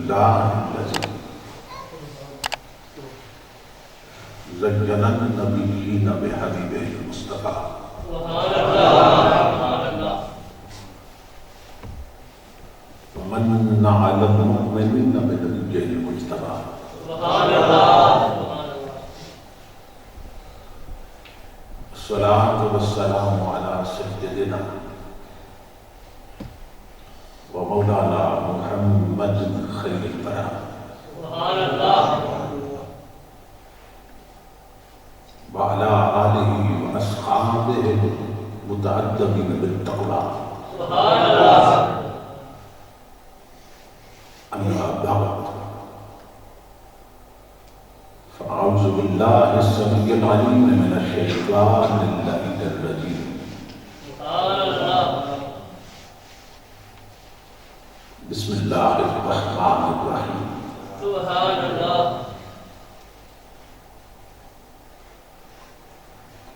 لله الذي زين النبيين بحبيبه المصطفى سبحان اللہ ومن على المؤمنين بنبيه المجتبى سبحان اللہ الصلاة والسلام على سيدنا ومولانا محمد خير البراء سبحان اللہ وعلى آله وأصحابه المتأدبين بالتقوى سبحان اللہ أما بعد فأعوذ بالله السميع العليم من الشيطان اللعين الرجيم سبحان اللہ بسم الله الرحمن الرحيم سبحان اللہ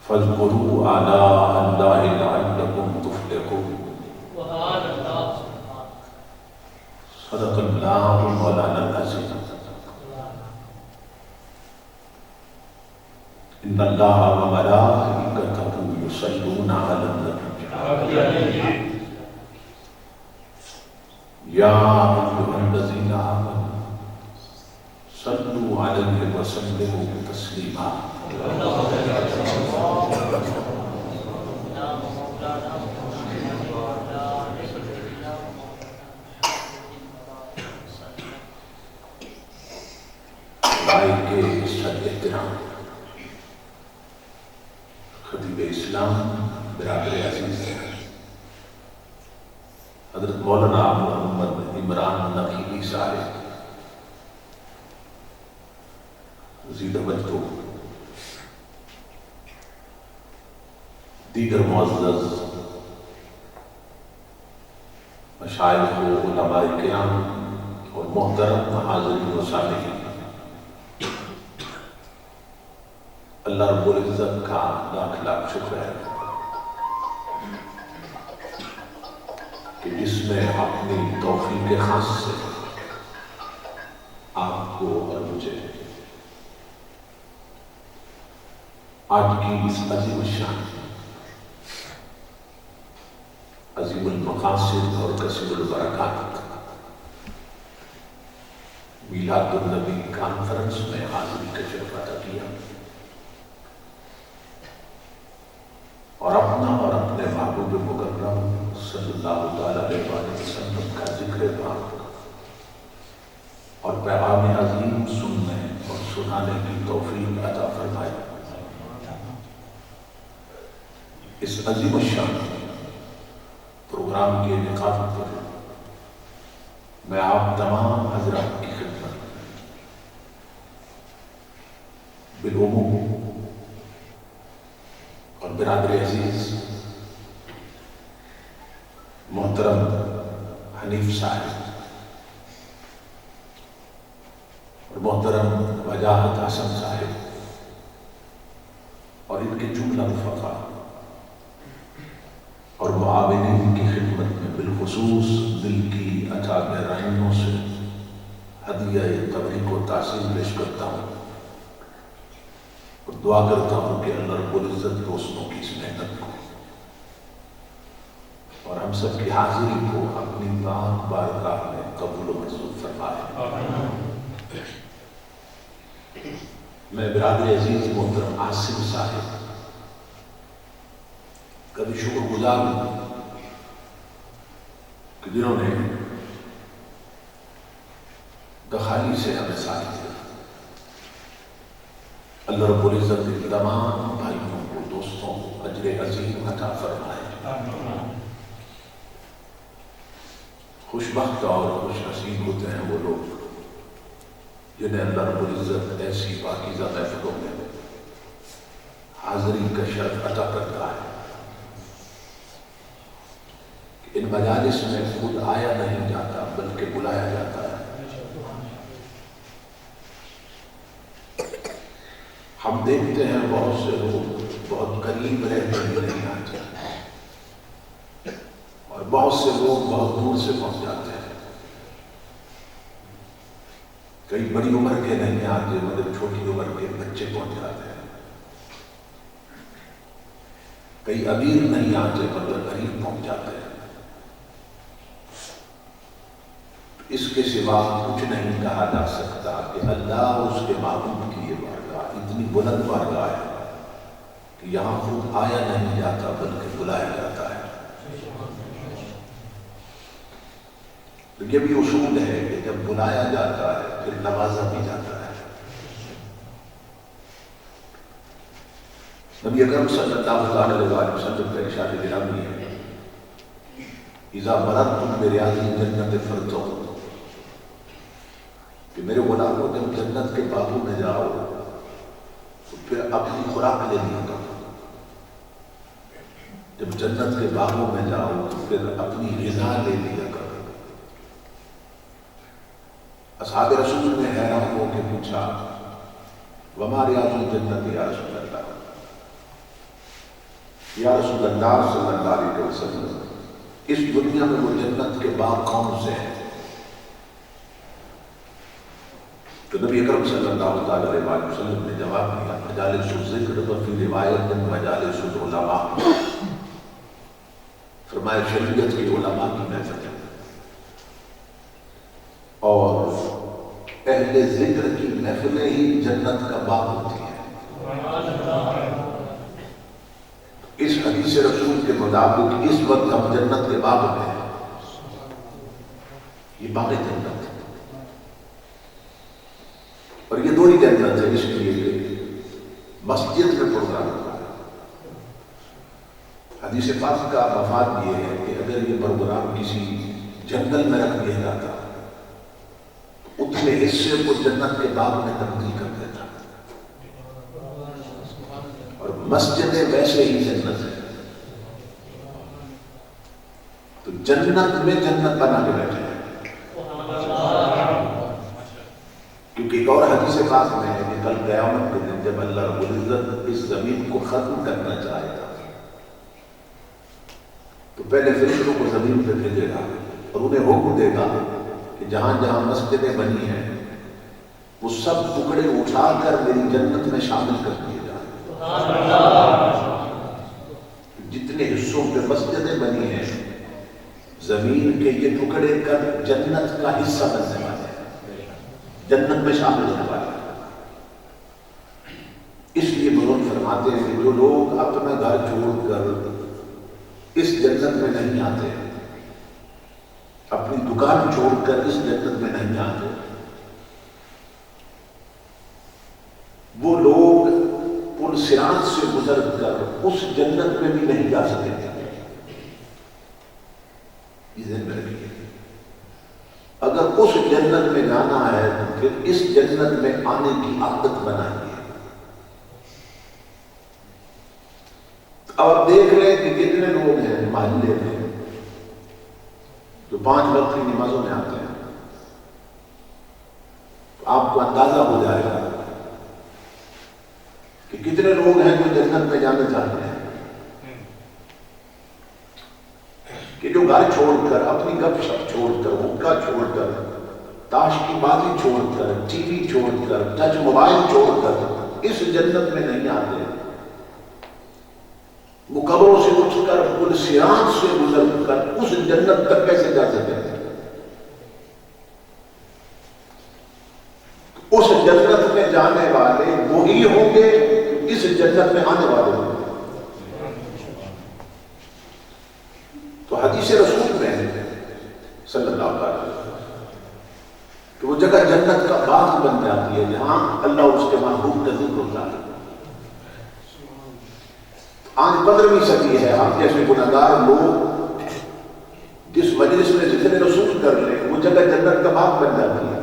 فاذكروا آلاء الله لعلكم تفلحون سبحان اللہ صدق الله مولانا العظيم إن الله وملائكته يصلون على النبي يا أيها الذين آمنوا صلوا عليه وسلموا تسليما لائق صد احترام خطیب اسلام برادر عزیز حضرت مولانا محمد عمران نقیبی صاحب زید توجہ، دیگر معزز مشائخ و علماء کرام اور محترم حاضرین و سامعین، اللہ رب العزت کا لاکھ لاکھ شکر ہے کہ جس نے اپنی توفیق خاص سے آپ کو اور مجھے آج کی اس عظیم الشان، عظیم المقاصد اور کثیر البرکات میلاد النبی کانفرنس میں حاضری کا شرف عطا کیا اور اپنا اور اپنے محبوب مکرم صلی اللہ علیہ وسلم کا ذکر پاک اور پیغام عظیم سننے اور سنانے کی توفیق عطا فرمائے۔ اس عظیم الشان پروگرام کے انعقاد پر میں آپ تمام حضرات کی خدمت بالعموم اور برادر عزیز محترم حنیف صاحب اور محترم وجاہت حسن صاحب اور ان کے جملہ رفقا اور معاونین کی خدمت میں بالخصوص دل کی عطا گہرائیوں سے ہدیہ تبریک و تعظیم پیش کرتا ہوں اور دعا کرتا ہوں کہ اللہ رب العزت دوستوں کی اس محنت کو اور ہم سب کی حاضری کو اپنی پاک بارگاہ میں قبول و منظور فرمائے۔ میں برادر عزیز محترم عاصم صاحب کا بھی شکر گزار ہوں کہ جنہوں نے دخالی سے ہمیں ساتھ دیا۔ اللہ رب العزت کے تمام بھائیوں کو، دوستوں کو اجر عظیم عطا فرمائے۔ خوش بخت اور خوش نصیب ہوتے ہیں وہ لوگ جنہیں اللہ رب العزت ایسی پاکیزہ محفلوں میں حاضری کا شرف عطا کرتا ہے کہ ان مجالس میں خود آیا نہیں جاتا بلکہ بلایا جاتا ہے۔ ہم دیکھتے ہیں بہت سے لوگ بہت قریب رہتے بھی نہیں آتے اور بہت سے لوگ بہت دور سے پہنچ جاتے ہیں، کئی بڑی عمر کے نہیں آتے مگر چھوٹی عمر کے بچے پہنچ جاتے ہیں، کئی امیر نہیں آتے مگر غریب پہنچ جاتے ہیں۔ اس کے سوا کچھ نہیں کہا جا سکتا کہ اللہ اور اس کے محبوب کی یہ بارگاہ اتنی بلند بارگاہ ہے کہ یہاں خود آیا نہیں جاتا بلکہ بلایا جاتا ہے۔ تو یہ بھی اصول ہے کہ جب بلایا جاتا ہے پھر نوازا بھی جاتا ہے۔ نبی اکرم صلی اللہ علیہ وسلم کا ارشاد گرامی ہے، اذا مررتم بریاض الجنۃ فارتعوا، کہ میرے غلاموں جب جنت کے باغوں میں جاؤ تو پھر اپنی خوراک لے لیا کرو، جب جنت کے باغوں میں جاؤ تو پھر اپنی غذا لے لیا کرو۔ اصحاب رسول نے حیران ہو کے پوچھا، وما ریاض الجنت یا رسول اللہ، یا رسول اللہ صلی اللہ علیہ وسلم اس دنیا میں وہ جنت کے باغ کون سے ہیں؟ تو نبی اکرم صلی اللہ علیہ وسلم نے جواب دیا، مجالس الذکر وفی روایت مجالس العلماء، فرمایا شریعت کے علماء کی محفل ہے اور اہل ذکر کی محفلیں ہی جنت کا باغ ہوتی ہیں۔ اس حدیث رسول کے مطابق اس وقت ہم جنت کے باغ میں ہیں، یہ باغ جنت ہے اور یہ دو ہی جنت ہے، اس لیے مسجد میں پروگرام ہوا ہے۔ حدیث پاک کا مفاد یہ ہے کہ اگر یہ پروگرام کسی جنگل میں رکھ دیا جاتا تو اتنے حصے کو جنت کے باغ میں تبدیل کر دیتا، اور مسجدیں ویسے ہی جنت ہے، تو جنت میں جنت بنا کے بیٹھے ہیں۔ کیونکہ ایک اور حدیث پاک میں ہے کہ کل قیامت کے دن جب اللہ رب العزت اس زمین کو ختم کرنا چاہے گا تو پہلے فرشتوں کو زمین پہ بھیجے گا اور انہیں حکم دے گا کہ جہاں جہاں مسجدیں بنی ہیں وہ سب ٹکڑے اٹھا کر میری جنت میں شامل کر دیے جائیں۔ جتنے حصوں پہ مسجدیں بنی ہیں زمین کے یہ ٹکڑے کر جنت کا حصہ بننے والے ہیں، جنت میں شامل ہونے والے ہیں۔ اس لیے بزرگ فرماتے ہیں کہ جو لوگ اپنا گھر چھوڑ کر اس جنت میں نہیں آتے، اپنی دکان چھوڑ کر اس جنت میں نہیں آتے، وہ لوگ پل صراط سے گزر کر اس جنت میں بھی نہیں جا سکیں گے۔ یہ ذہن میں رکھیے، اگر اس جنت میں جانا ہے تو پھر اس جنت میں آنے کی عادت بنائیے۔ اور دیکھ لیں کہ کتنے لوگ ہیں محلے میں جو 5 وقت کی نمازوں میں آتے ہیں، تو آپ کو اندازہ ہو جائے گا کہ کتنے لوگ ہیں جو جنت میں جانا چاہتے ہیں، کہ جو گھر چھوڑ کر، اپنی گپ شپ چھوڑ کر، حقہ چھوڑ کر، تاش کی بازی چھوڑ کر، ٹی وی چھوڑ کر، ٹچ موبائل چھوڑ کر اس جنت میں نہیں آتے، وہ قبروں سے اٹھ کر پل صراط سے گزر کر اس جنت تک کیسے جا سکتے ہیں؟ اس جنت میں جانے والے وہی ہوں گے اس جنت میں آنے والے ہوں گے۔ تو حدیث رسول میں صلی اللہ علیہ وسلم کہ وہ جگہ جنت کا باغ بن جاتی ہے جہاں اللہ اور اس کے محبوب کا ذکر ہوتا ہے۔ آج 15ویں صدی ہے، ہم جیسے گناہگار لوگ جس مجلس میں ذکر رسول کر لیں وہ جگہ جنت کا باغ بن جاتی ہے۔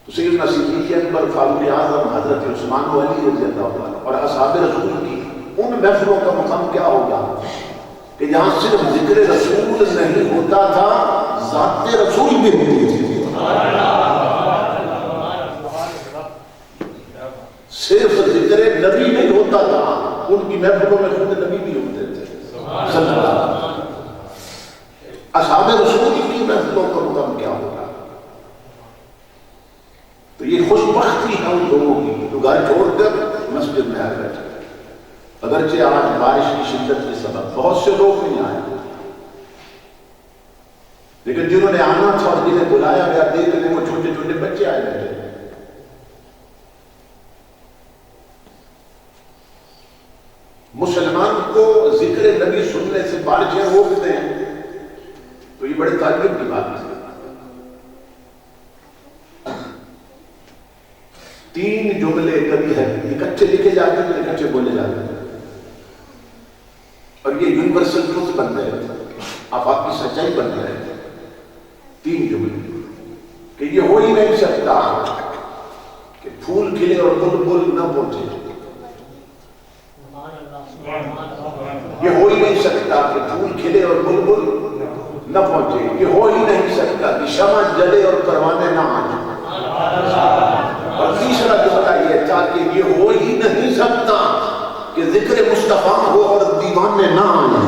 تو سیدنا صدیق اکبر، فاروق اعظم، حضرت عثمان و علی رضی اللہ عنہ اور اصحاب رسول کی ان محفلوں کا مقام کیا ہوگا کہ جہاں صرف ذکر رسول نہیں ہوتا تھا، ذات رسول بھی ہوتی تھی۔ صرف ذکر نبی نہیں ہوتا تھا، ان کی محفلوں میں خود نبی بھی ہوتے تھے صلی اللہ علیہ وسلم۔ اصحاب رسول کی محفلوں کا مقام کیا ہوگا؟ تو یہ خوش بختی ہے ان لوگوں کی جو گھر چھوڑ کر مسجد میں آ بیٹھے. اگرچہ آج بارش کی شدت کے سبب بہت سے لوگ نہیں آئے، لیکن جنہوں نے آنا تھا اور جنہیں بلایا گیا دیکھنے وہ چھوٹے چھوٹے بچے آئے بیٹھے. مسلمان کو ذکر نبی سننے سے بارشیں روکتے ہیں تو یہ بڑے تعجب کی بات ہے. 3 جملے کبھی ہے اکٹھے لکھے جاتے ہیں اکٹھے بولے جاتے ہیں اور یہ یونیورسل ٹروتھ بن گئے، آفاق کی سچائی بن گئے. 3 جملے کہ یہ ہو ہی نہیں سکتا کہ پھول کھلے اور بلبل نہ پہنچے. یہ ہو ہی نہیں سکتا کہ پھول کھلے اور بلبل نہ پہنچے. یہ ہو ہی نہیں سکتا کہ شمع جلے اور پروانے نہ آئیں. اور تیسرا جملہ یہ تھا کہ یہ ہو ہی نہیں سکتا کہ ذکر مصطفیٰ ہو اور دیوانے نہ آئیں.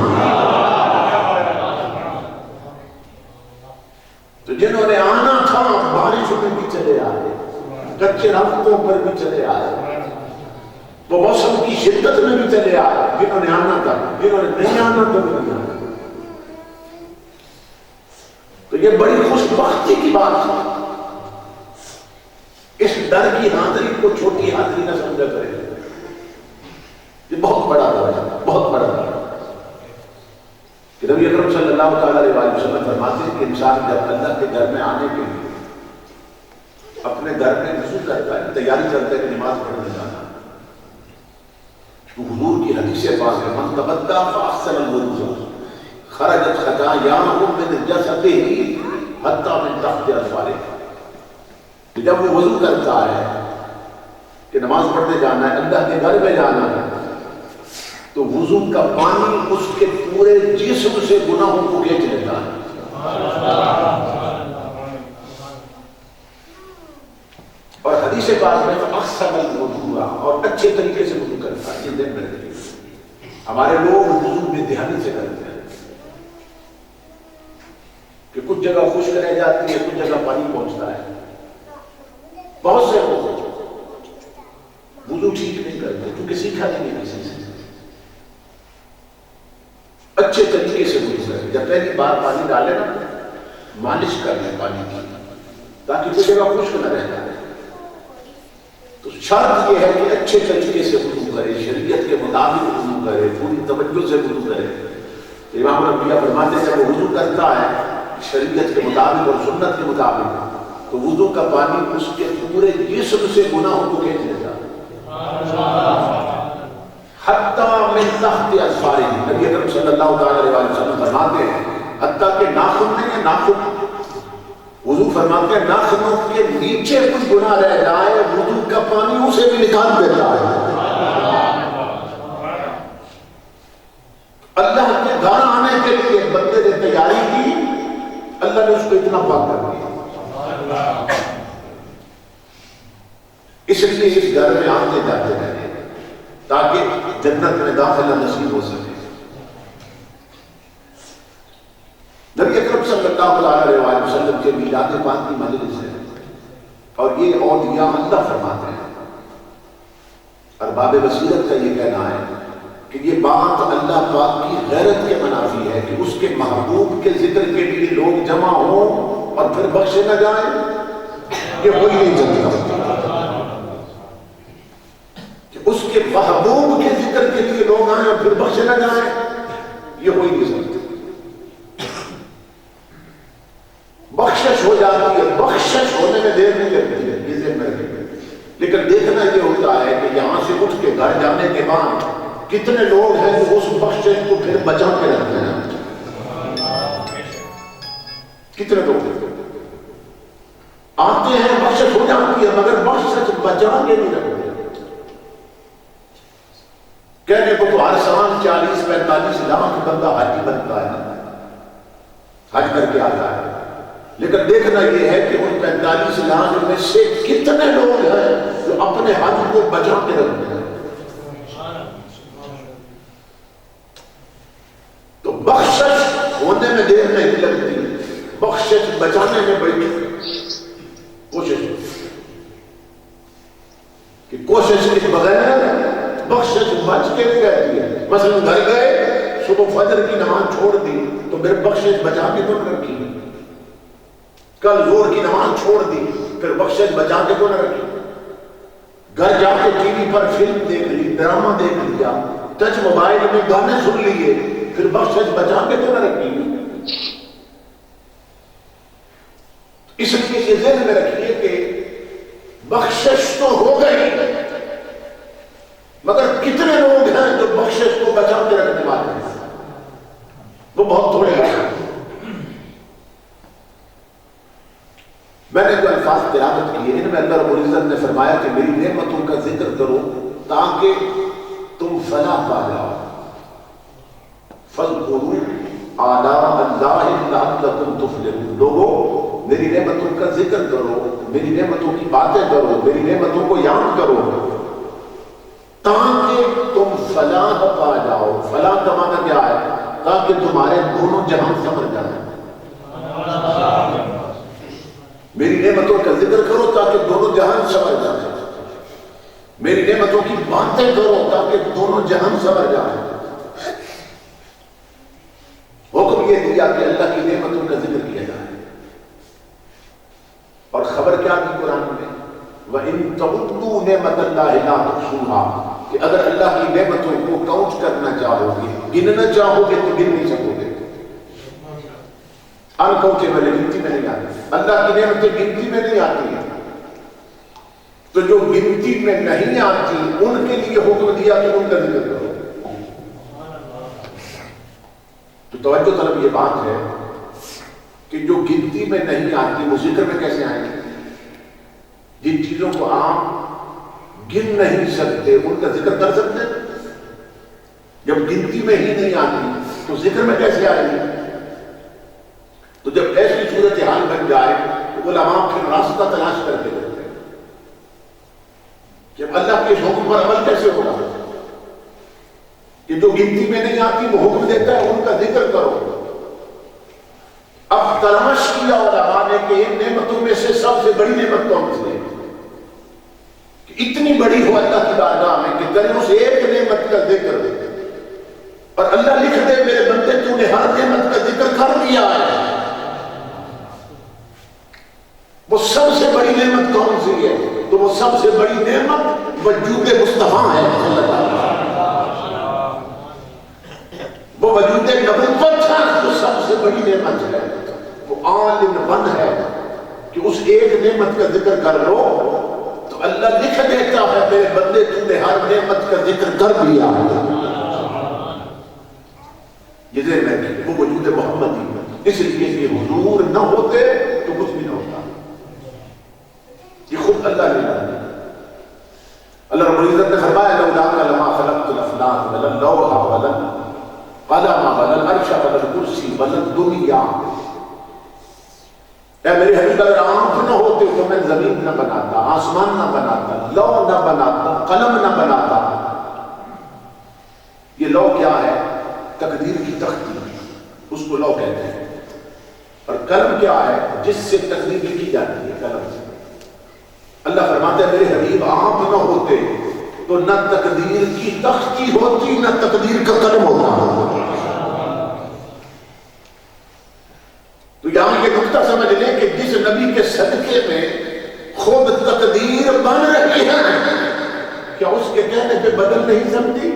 تو جنہوں نے آنا تھا بارش میں بھی چلے آئے، کچے راستوں پر بھی چلے آئے، وہ موسم کی شدت میں بھی چلے آئے. جنہوں نے آنا تھا، جنہوں نے نہیں آنا تو نہیں آنا. تو یہ بڑی خوش بختی کی بات ہے. اس ڈر کی حاضری کو چھوٹی حاضری نہ سمجھا کرے. یہ بہت بڑا ڈر ہے، بہت بڑا ڈر ہے. کہ نبی اکرم صلی اللہ تعالیٰ علیہ وسلم فرماتے ہیں کہ انسان جب اللہ کے گھر میں آنے کے لیے اپنے گھر میں وضو کرتا ہے، تیاری کرتا ہے کہ نماز پڑھنے جانا، تو حضور کی حدیث پاک ہے من تبدع فاحسن الوضوء خرجت خطاياه من جسده حتى من تحت اظفاره. جب وہ وضو کرتا ہے کہ نماز پڑھنے جانا ہے، اللہ کے گھر میں جانا ہے، تو وضو کا پانی اس کے پورے جسم سے گناہوں کو کھینچ لیتا ہے. اور حدیث پاک میں احسن الوضوء اور اچھے طریقے سے وضو کرتا ہے. یہ دن میں ہمارے لوگ وضو بے دھیانی سے کرتے ہیں کہ کچھ جگہ خشک رہ جاتی ہے، کچھ جگہ پانی پہنچتا ہے. بہت سے لوگ وضو ٹھیک نہیں کرتے کیونکہ سیکھا نہیں کسی سے. اچھے طریقے سے وضو کریں. جب پہلی بار پانی ڈالے نا مالش کر لیں پانی کی تاکہ کوئی جگہ خشک نہ رہ جائے. تو شرط یہ ہے کہ اچھے طریقے سے وضو کرے، شریعت کے مطابق وضو کرے، پوری توجہ سے وضو کرے. امام الانبیاء فرماتے ہیں جب وہ وضو کرتا ہے شریعت کے مطابق اور سنت کے مطابق تو وضو کا پانی اس کے پورے جسم سے گناہوں کو کھینچ لیتا ہے. حتیٰ من تحت اظفارہ. نبی اکرم صلی اللہ تعالی علیہ وسلم فرماتے ہیں حتیٰ کہ ناخن نہیں ہے، ناخن وضو فرماتے ہیں ناخنوں کے نیچے کچھ گناہ رہ جائے وضو کا پانی اسے بھی نکال دیتا ہے. اللہ کے گھر آنے کے لیے بندے نے تیاری کی، اللہ نے اس کو اتنا پاک کر دیا. اس لیے اس گھر میں آتے جاتے رہے تاکہ جنت میں داخلہ نصیب ہو سکے. نبی اکرم صلی اللہ علیہ وسلم کے میلاد پاک کی مجلس ہے اور یہ اولیاء اللہ فرماتے ہیں. ارباب بصیرت کا یہ کہنا ہے کہ یہ بات اللہ پاک کی غیرت کے منافی ہے کہ اس کے محبوب کے ذکر کے لیے لوگ جمع ہوں اور پھر بخشے نہ جائیں. یہ وہی نہیں چلتا کہ اس کے محبوب کے ذکر کے لیے لوگ آئیں اور پھر بخشے نہ جائیں. یہ وہی نہیں چلتا. بخشش ہو جاتی ہے، بخشش ہونے میں دیر نہیں لگتی ہے، یہ ذہن میں رکھیں. لیکن دیکھنا یہ ہوتا ہے کہ یہاں سے اٹھ کے گھر جانے کے بعد کتنے لوگ ہیں جو اس بخشش کو پھر بچا کے رکھتے ہیں. کتنے لوگ آتے ہیں بخشش ہو جاتی ہے مگر بخشش بچا کے نہیں رکھتے. کہنے کو تو ہر سال 40-45 لاکھ بندہ حاجی بنتا ہے، حج کر کے آتا ہے، لیکن دیکھنا یہ ہے کہ ان 45 لاکھ میں سے کتنے لوگ ہیں جو اپنے حج کو بچا کے رکھتے ہیں. تو بخشش ہونے میں دیر نہیں لگتی، بخشش بچانے میں بڑی کوشش. کوشش کے بغیر بخشش بچ کے نہیں رہتی ہے. مثلا گھر گئے صبح فجر کی نماز چھوڑ دی تو پھر بخشش بچا کے تو نہ رکھی. کل زور کی نماز چھوڑ دی پھر بخشش بچا کے تو نہ رکھی. گھر جا کے ٹی وی پر فلم دیکھ لی, ڈرامہ دیکھ لیا, ٹچ موبائل میں گانے سن لیے, پھر بخشش بچا کے تو نہ رکھی. اس لیے یہ ذہن میں رکھیے کہ بخشش تو ہو گئی, مگر کتنے لوگ ہیں جو بخشش کو بچا کے رکھنے والے ہیں؟ وہ بہت تھوڑے ہیں. میں نے جو الفاظ تلاوت کیے ان میں اللہ رب العزت نے فرمایا کہ میری نعمتوں کا ذکر کرو تاکہ تم فلاح پا جاؤ. فاذکروا آلاء اللہ لعلکم تفلحون. لوگوں میری نعمتوں کا ذکر کرو, میری نعمتوں کی باتیں کرو, میری نعمتوں کو یاد کرو تاکہ تم فلاح پا جاؤ. فلاح کا معنی کیا ہے؟ تاکہ تمہارے دونوں جہاں سمجھ جائیں. میری نعمتوں کا ذکر کرو تاکہ دونوں جہان سمجھ جائیں. میری نعمتوں کی باتیں کرو تاکہ دونوں جہان سمجھ جائیں. حکم یہ دیا کہ اللہ کی نعمتوں کا ذکر کیا جائے. اور خبر کیا دی قرآن میں؟ وَإِن تَعُدُّوا نِعْمَتَ اللَّهِ لَا تُحْصُوهَا, کہ اگر اللہ کی نعمتوں کو کاؤنٹ کرنا چاہو گے, گننا چاہو گے تو گن نہیں سکو گے. انکاؤنٹیبل گنتی میں نہیں آتی. اللہ کی نعمتیں گنتی میں نہیں آتی ہیں. تو جو گنتی میں نہیں آتی ان کے لیے حکم دیا کہ ان کا ذکر کرو. تو توجہ طلب یہ بات ہے کہ جو گنتی میں نہیں آتی وہ ذکر میں کیسے آئیں گے؟ جن چیزوں کو آپ گن نہیں سکتے ان کا ذکر کر سکتے ہیں. جب گنتی میں ہی نہیں آتی تو ذکر میں کیسے آئے گی؟ تو جب ایسی صورتحال بن جائے تو علماء پھر راستہ تلاش کر کے دیتے ہیں کہ اللہ کے حکم پر عمل کیسے ہوگا. کہ جو گنتی میں نہیں آتی وہ حکم دیتا ہے ان کا ذکر کرو. اب تلاش کیا علماء نے کہ ان نعمتوں میں سے سب سے بڑی نعمت کون سی ہے کہ اتنی بڑی ہو اللہ کی بارگاہ میں کہ کریں اس ایک نعمت کا ذکر اور اللہ لکھ دے میرے بندے تو نے ہر نعمت کا ذکر کر دیا ہے. وہ سب سے بڑی نعمت کون سی ہے؟ تو وہ سب سے بڑی نعمت وجود مصطفیٰ ہے. وہ وجود نبوت ہے جو سب سے بڑی نعمت ہے. وہ آل ان ون ہے کہ اس ایک نعمت کا ذکر کر لو تو اللہ لکھ دیتا ہے میرے بندے تو نے ہر نعمت کا ذکر کر دیا. یہ ذہن میں وہ وجود محمدی. اس لیے یہ حضور نہ ہوتے تو کچھ بھی نہ ہوتا. یہ خود اللہ نے لایا. اللہ رب العزت نے فرمایا لولا لما خلقت الافلاک ولا اللوح ولا القلم ولا العرش ولا الکرسی ولا الدنیا. اے میرے حبیب اگر آنکھ نہ ہوتے تو میں زمین نہ بناتا, آسمان نہ بناتا, لوح نہ بناتا, قلم نہ بناتا. یہ لوح کیا ہے؟ تقدیر کی تختی, اس کو لوح کہتے ہیں. اور قلم کیا ہے؟ جس سے تقدیر لکھی جاتی ہے, قلم سے. اللہ فرماتے ہیں میرے حبیب آپ نہ ہوتے تو نہ تقدیر کی تختی ہوتی نہ تقدیر کا قلم ہوتا. تو یہاں یہ نقطہ سمجھ لیں کہ جس نبی کے صدقے میں خود تقدیر بن رہی ہے کیا اس کے کہنے پہ بدل نہیں سکتی؟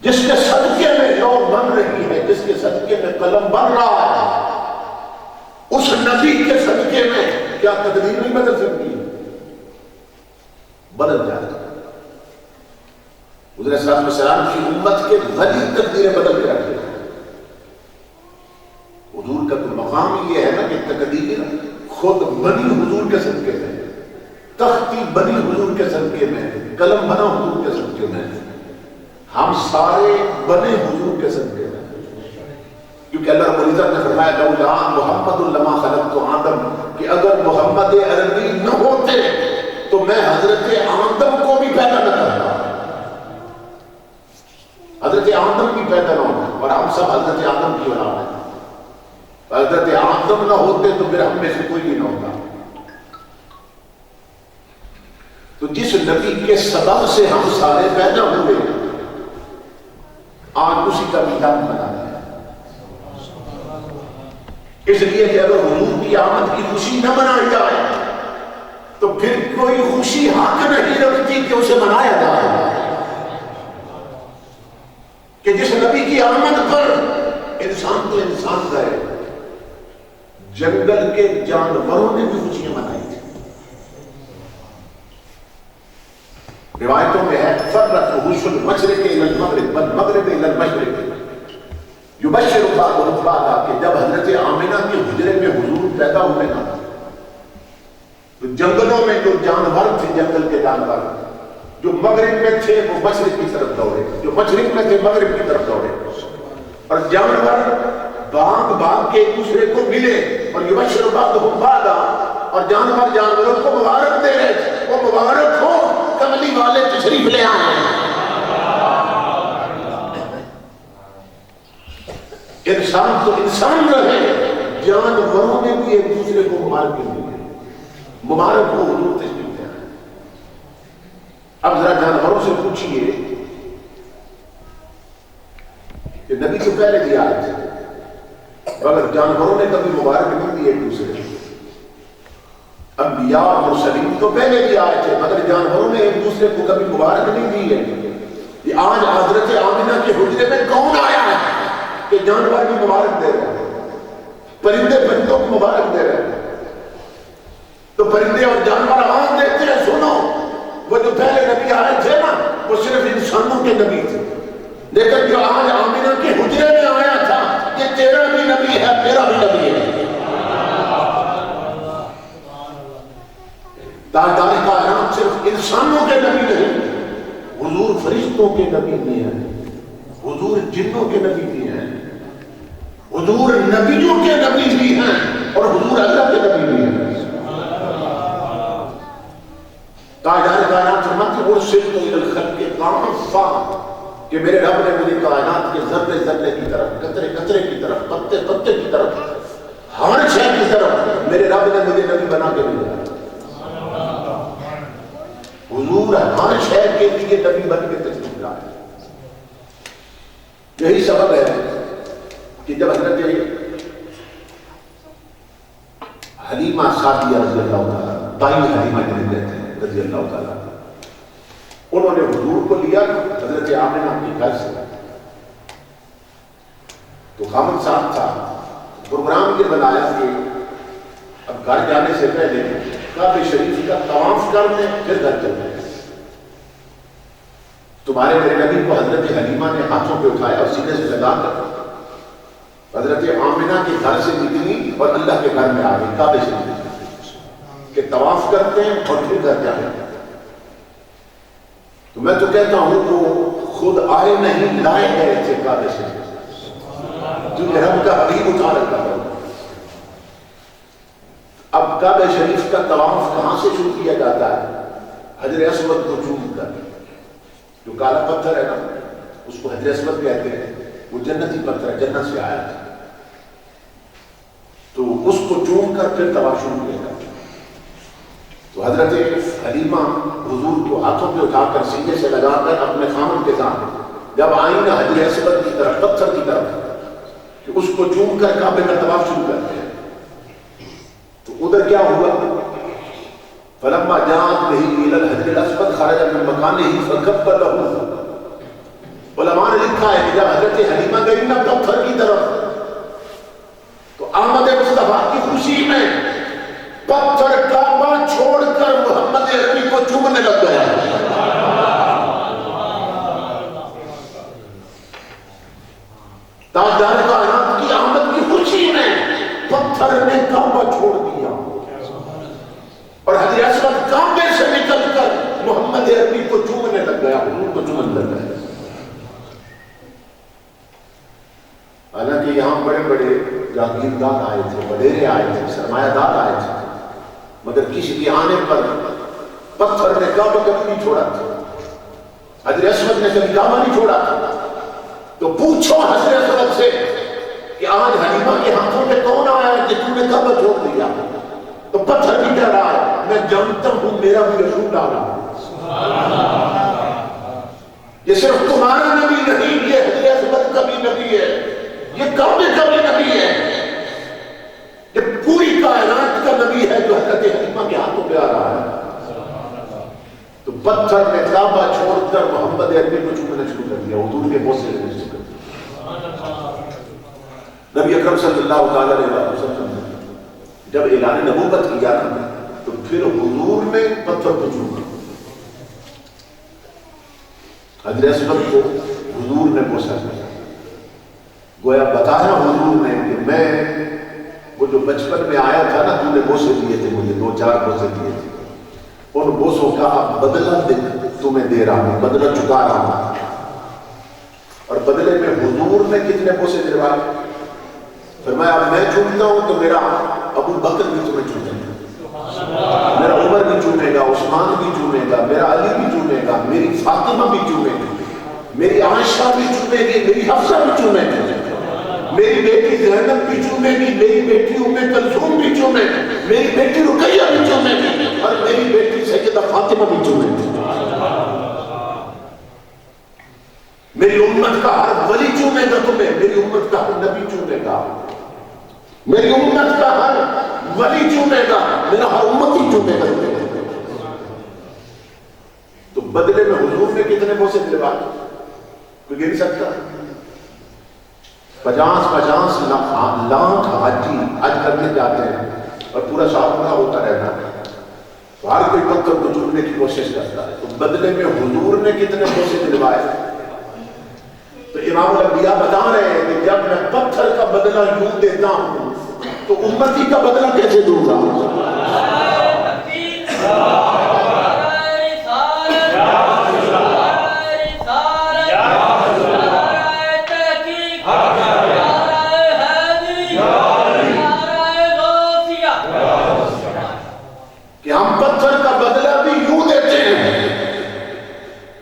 جس کے صدقے میں لوح بن رہی ہے, جس کے صدقے میں قلم بن رہا ہے, اس نبی کے صدقے میں کیا تقدیر نہیں بدل سکتی؟ بدل جاتا. حضور صلی اللہ علیہ وسلم کی امت کے ولی تقدیریں بدل کے رکھتے ہیں. حضور کا تو مقام یہ ہے نا کہ تقدیر خود بنی حضور کے صدقے میں, تختی بنی حضور کے صدقے میں, قلم بنا حضور کے صدقے میں, ہم سارے بنے حضور کے صدقے میں. کیونکہ اللہ رب العزت نے فرمایا لولا محمد لما خلقت آدم, کہ اگر محمد عربی نہ ہوتے تو میں حضرت آدم کو بھی پیدا نہ کرتا. حضرت آدم بھی پیدا نہ ہوتا اور ہم سب حضرت آدم کی اولاد ہیں. حضرت آدم نہ ہوتے تو پھر ہم میں سے کوئی بھی نہ ہوتا. تو جس نبی کے سبب سے ہم سارے پیدا ہوئے آج اسی کا میلاد منانا ہے. اس لیے کہ اگر حضور کی آمد کی خوشی نہ منائی جائے تو پھر کوئی خوشی حق نہیں رکھتی کہ اسے منایا جائے. کہ جس نبی کی آمد پر انسان تو انسان گئے، جنگل کے جانوروں نے بھی خوشیاں منائی تھی. روایتوں میں ہے فرت وحوش المشرق الى المغرب والمغرب الى المشرق یبشر بعضهم بعضا، کہ جب حضرت آمنہ کے حجرے میں حضور پیدا ہوئے نا تو جنگلوں میں جو جانور تھے، جنگل کے جانور جو مغرب میں تھے وہ مشرق کی طرف دوڑے، جو مشرق میں تھے مغرب کی طرف دوڑے، اور جانور باغ باغ کے ایک دوسرے کو ملے اور یبشر بعضهم بعضا، اور جانور جانوروں کو مبارک دے رہے تھے. وہ مبارک ہو کملی والے تشریف لے آئے. انسان تو انسان رہے، جانوروں نے بھی ایک دوسرے کو مبارک دی. مبارک ہو حضور تشریف لے آئے. اب ذرا جانوروں سے پوچھئے کہ نبی تو پہلے بھی آئے تھے مگر جانوروں نے کبھی مبارک نہیں دی ایک دوسرے کو. انبیاء اور مرسلین تو پہلے بھی آئے تھے مگر جانوروں نے ایک دوسرے کو کبھی مبارک نہیں دی ہے. یہ آج حضرت آمنہ کے حجرے میں کون آیا ہے کہ جانور بھی مبارک دے رہے ہیں، پرندے پرندوں کو مبارک دے رہے ہیں. تو پرندے اور جانور آواز دیتے ہیں سنو، وہ جو پہلے نبی آئے تھے نا وہ صرف انسانوں کے نبی تھے، لیکن جو آج آمنہ کے حجرے میں آیا تھا یہ تیرا بھی نبی ہے میرا بھی نبی ہے. تاجدار کائنات صرف انسانوں کے نبی نہیں، حضور فرشتوں کے نبی بھی ہیں، حضور جنوں کے نبی بھی ہیں، حضور نبیوں کے نبی بھی ہیں اور حضور اللہ کے نبی بھی ہیں. تاجدار کائنات فرماتے ہیں ارسلت الی الخلق کافہ، کہ میرے رب نے مجھے کائنات کے ذرے ذرے کی طرف، قطرے قطرے کی طرف، پتے پتے کی طرف، ہر شے کی طرف میرے رب نے مجھے نبی بنا کے بھیجا. حضور ہر شہر کے لیے نبی بن کے تشریف لائے. یہی سبب ہے کہ جب حضرت حلیمہ سعدیہ رضی اللہ تعالیٰ، تائی حلیمہ جنہیں کہتے ہیں رضی اللہ تعالیٰ، انہوں نے حضور کو لیا حضرت آمنہ کے گھر سے. تو خامد صاحب تھا، پروگرام یہ بنایا کہ اب گھر جانے سے پہلے کعبہ شریف کا طواف کر دیں پھر گھر چلتے ہیں. تمہارے میرے نبی کو حضرت حلیمہ نے ہاتھوں پہ اٹھایا اور سینے سے لگا کر حضرت آمنہ کے گھر سے نکلی اور اللہ کے گھر میں آ گئی کعبہ شریف کہ طواف کرتے ہیں اور پھر گھر جاتے ہیں. تو میں تو کہتا ہوں وہ خود آئے نہیں لائے گئے تھے کعبہ شریف، جو رب کا حبیب اٹھا رکھا ہے. اب کعبہ شریف کا طواف کہاں سے شروع کیا جاتا ہے؟ حجر اسود کو چوم کر، جو کالا پتھر ہے نا اس کو حجر اسود کہتے ہیں، وہ جنتی پتھر ہے، جنت سے آیا تھا. تو اس کو چوم کر پھر طواف شروع کیا جاتا ہے. تو حضرت حلیمہ حضور کو ہاتھوں پہ اٹھا کر سینے سے لگا کر اپنے خامد کے ساتھ جب آئیں نا حجر اسود کی طرف، پتھر کی طرف، کہ اس کو چوم کر کعبے کا طواف شروع کرتے ہیں. تو ادھر کیا ہوا؟ فلما جاءت به الى الحجر الاسود خرج من مكانه فكبر له. علماء نے لکھا ہے کہ جب حضرت حلیمہ گئی نا پتھر کی طرف تو آمد مصطفیٰ کی خوشی میں پتھر کعبہ چھوڑ کر محمد عربی کو چومنے لگ گیا. تاجدار کائنات کی آمد کی خوشی میں پتھر نے کعبہ چھوڑ دیا اور حجر اسود کعبے سے نکل کر محمد عربی کو چومنے لگ گیا، حضور کو چومنے لگ گیا. حالانکہ یہاں بڑے بڑے جاگیردار آئے تھے، وڈیرے آئے تھے، سرمایہ دار آئے تھے، مگر کسی کے آنے پر پتھر نے کعبہ کبھی نہیں چھوڑا تھا، حجر اسود نے کبھی کعبہ نہیں چھوڑا تھا. تو پوچھو حجر اسود سے کہ آج حلیمہ کے ہاتھوں میں کون آیا ہے کہ تم نے کعبہ چھوڑ دیا؟ تو پتھر بھی کہہ رہا ہے میں جانتا ہوں میرا بھی رسول آ رہا ہے. یہ صرف تمہارا نبی نہیں، یہ حضرت عصمت کا بھی نبی ہے، یہ کعبے کا بھی نبی ہے، یہ پوری کائنات کا نبی ہے جو حضرت حلیمہ کے ہاتھوں پہ آ رہا ہے۔ تو پتھر نے کعبہ چھوڑ کر محمد عربی کو چومنا شروع کر دیا، حضور کے بوسے لینے شروع کر دیا۔ نبی اکرم صلی اللہ علیہ وسلم جب اعلان نبوت کیا تو پھر حضور نے پتھر کو چوما، حضرت عصمت کو حضور نے بوسا کیا، گویا بتایا حضور نے کہ میں وہ جو بچپن میں آیا تھا نا، تو نے بوسے دیے تھے مجھے، 2-4 بوسے دیے تھے، ان بوسوں کا اب بدلہ تمہیں دے رہا ہوں، بدلہ چکا رہا ہوں۔ اور بدلے میں حضور نے کتنے بوسے دلوائے؟ فرمایا اب میں چومتا ہوں تو میرا ابو بکر بھی تمہیں چومے گا، میرا عمر بھی چومے گا، عثمان بھی چومے گا، میرا علی بھی چومے گا، میری فاطمہ بھی چومے گی، میری عائشہ بھی چومے گی، میری حفصہ بھی چومے گی، میری بیٹی زینب بھی چومے گی، میری بیٹی ام کلثوم بھی چومے گی، میری بیٹی رقیہ بھی چومے گی، اور میری بیٹی سیدہ فاطمہ بھی چومے گی۔ میری امت کا ہر ولی چومے گا تمہیں، میری امت کا ہر نبی چومے گا، میری امت کا ہر ولی چومے گا، میرا ہر امتی چومے گا تمہیں۔ تو بدلے میں حضور نے کتنے بوسے دلوائے؟ کوئی گن سکتا؟ 50 لاکھ حاجی حج کرنے جاتے ہیں اور پورا سال پورا ہوتا رہتا ہے، ہر کوئی پتھر کو چومنے کی کوشش کرتا ہے، تو بدلے میں حضور نے کتنے بوسے دلوائے؟ تو امام الانبیاء بتا رہے ہیں کہ جب میں پتھر کا بدلہ یوں دیتا ہوں تو امتی کا بدلہ کیسے دوں گا؟ کہ ہم پتھر کا بدلہ بھی یوں دیتے ہیں،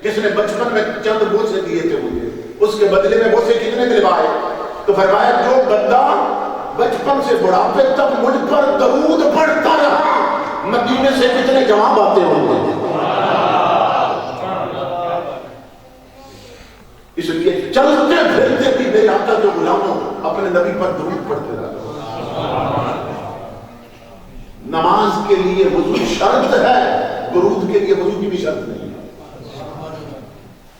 جس نے بچپن میں چند بوسے دیے تھے مجھے، اس کے بدلے میں بوسے کتنے دلوائے؟ تو فرمایا جو بندہ بچپن سے بڑھاپے تک مجھ پر درود پڑھتا رہا، مدینے سے کتنے جواب آتے ہوں گے۔ اس لیے چلتے پھرتے بھی میرے آقا کے غلاموں اپنے نبی پر درود پڑھتے رہا۔ نماز کے لیے وضو شرط ہے، درود کے لیے وضو کی بھی شرط نہیں ہے۔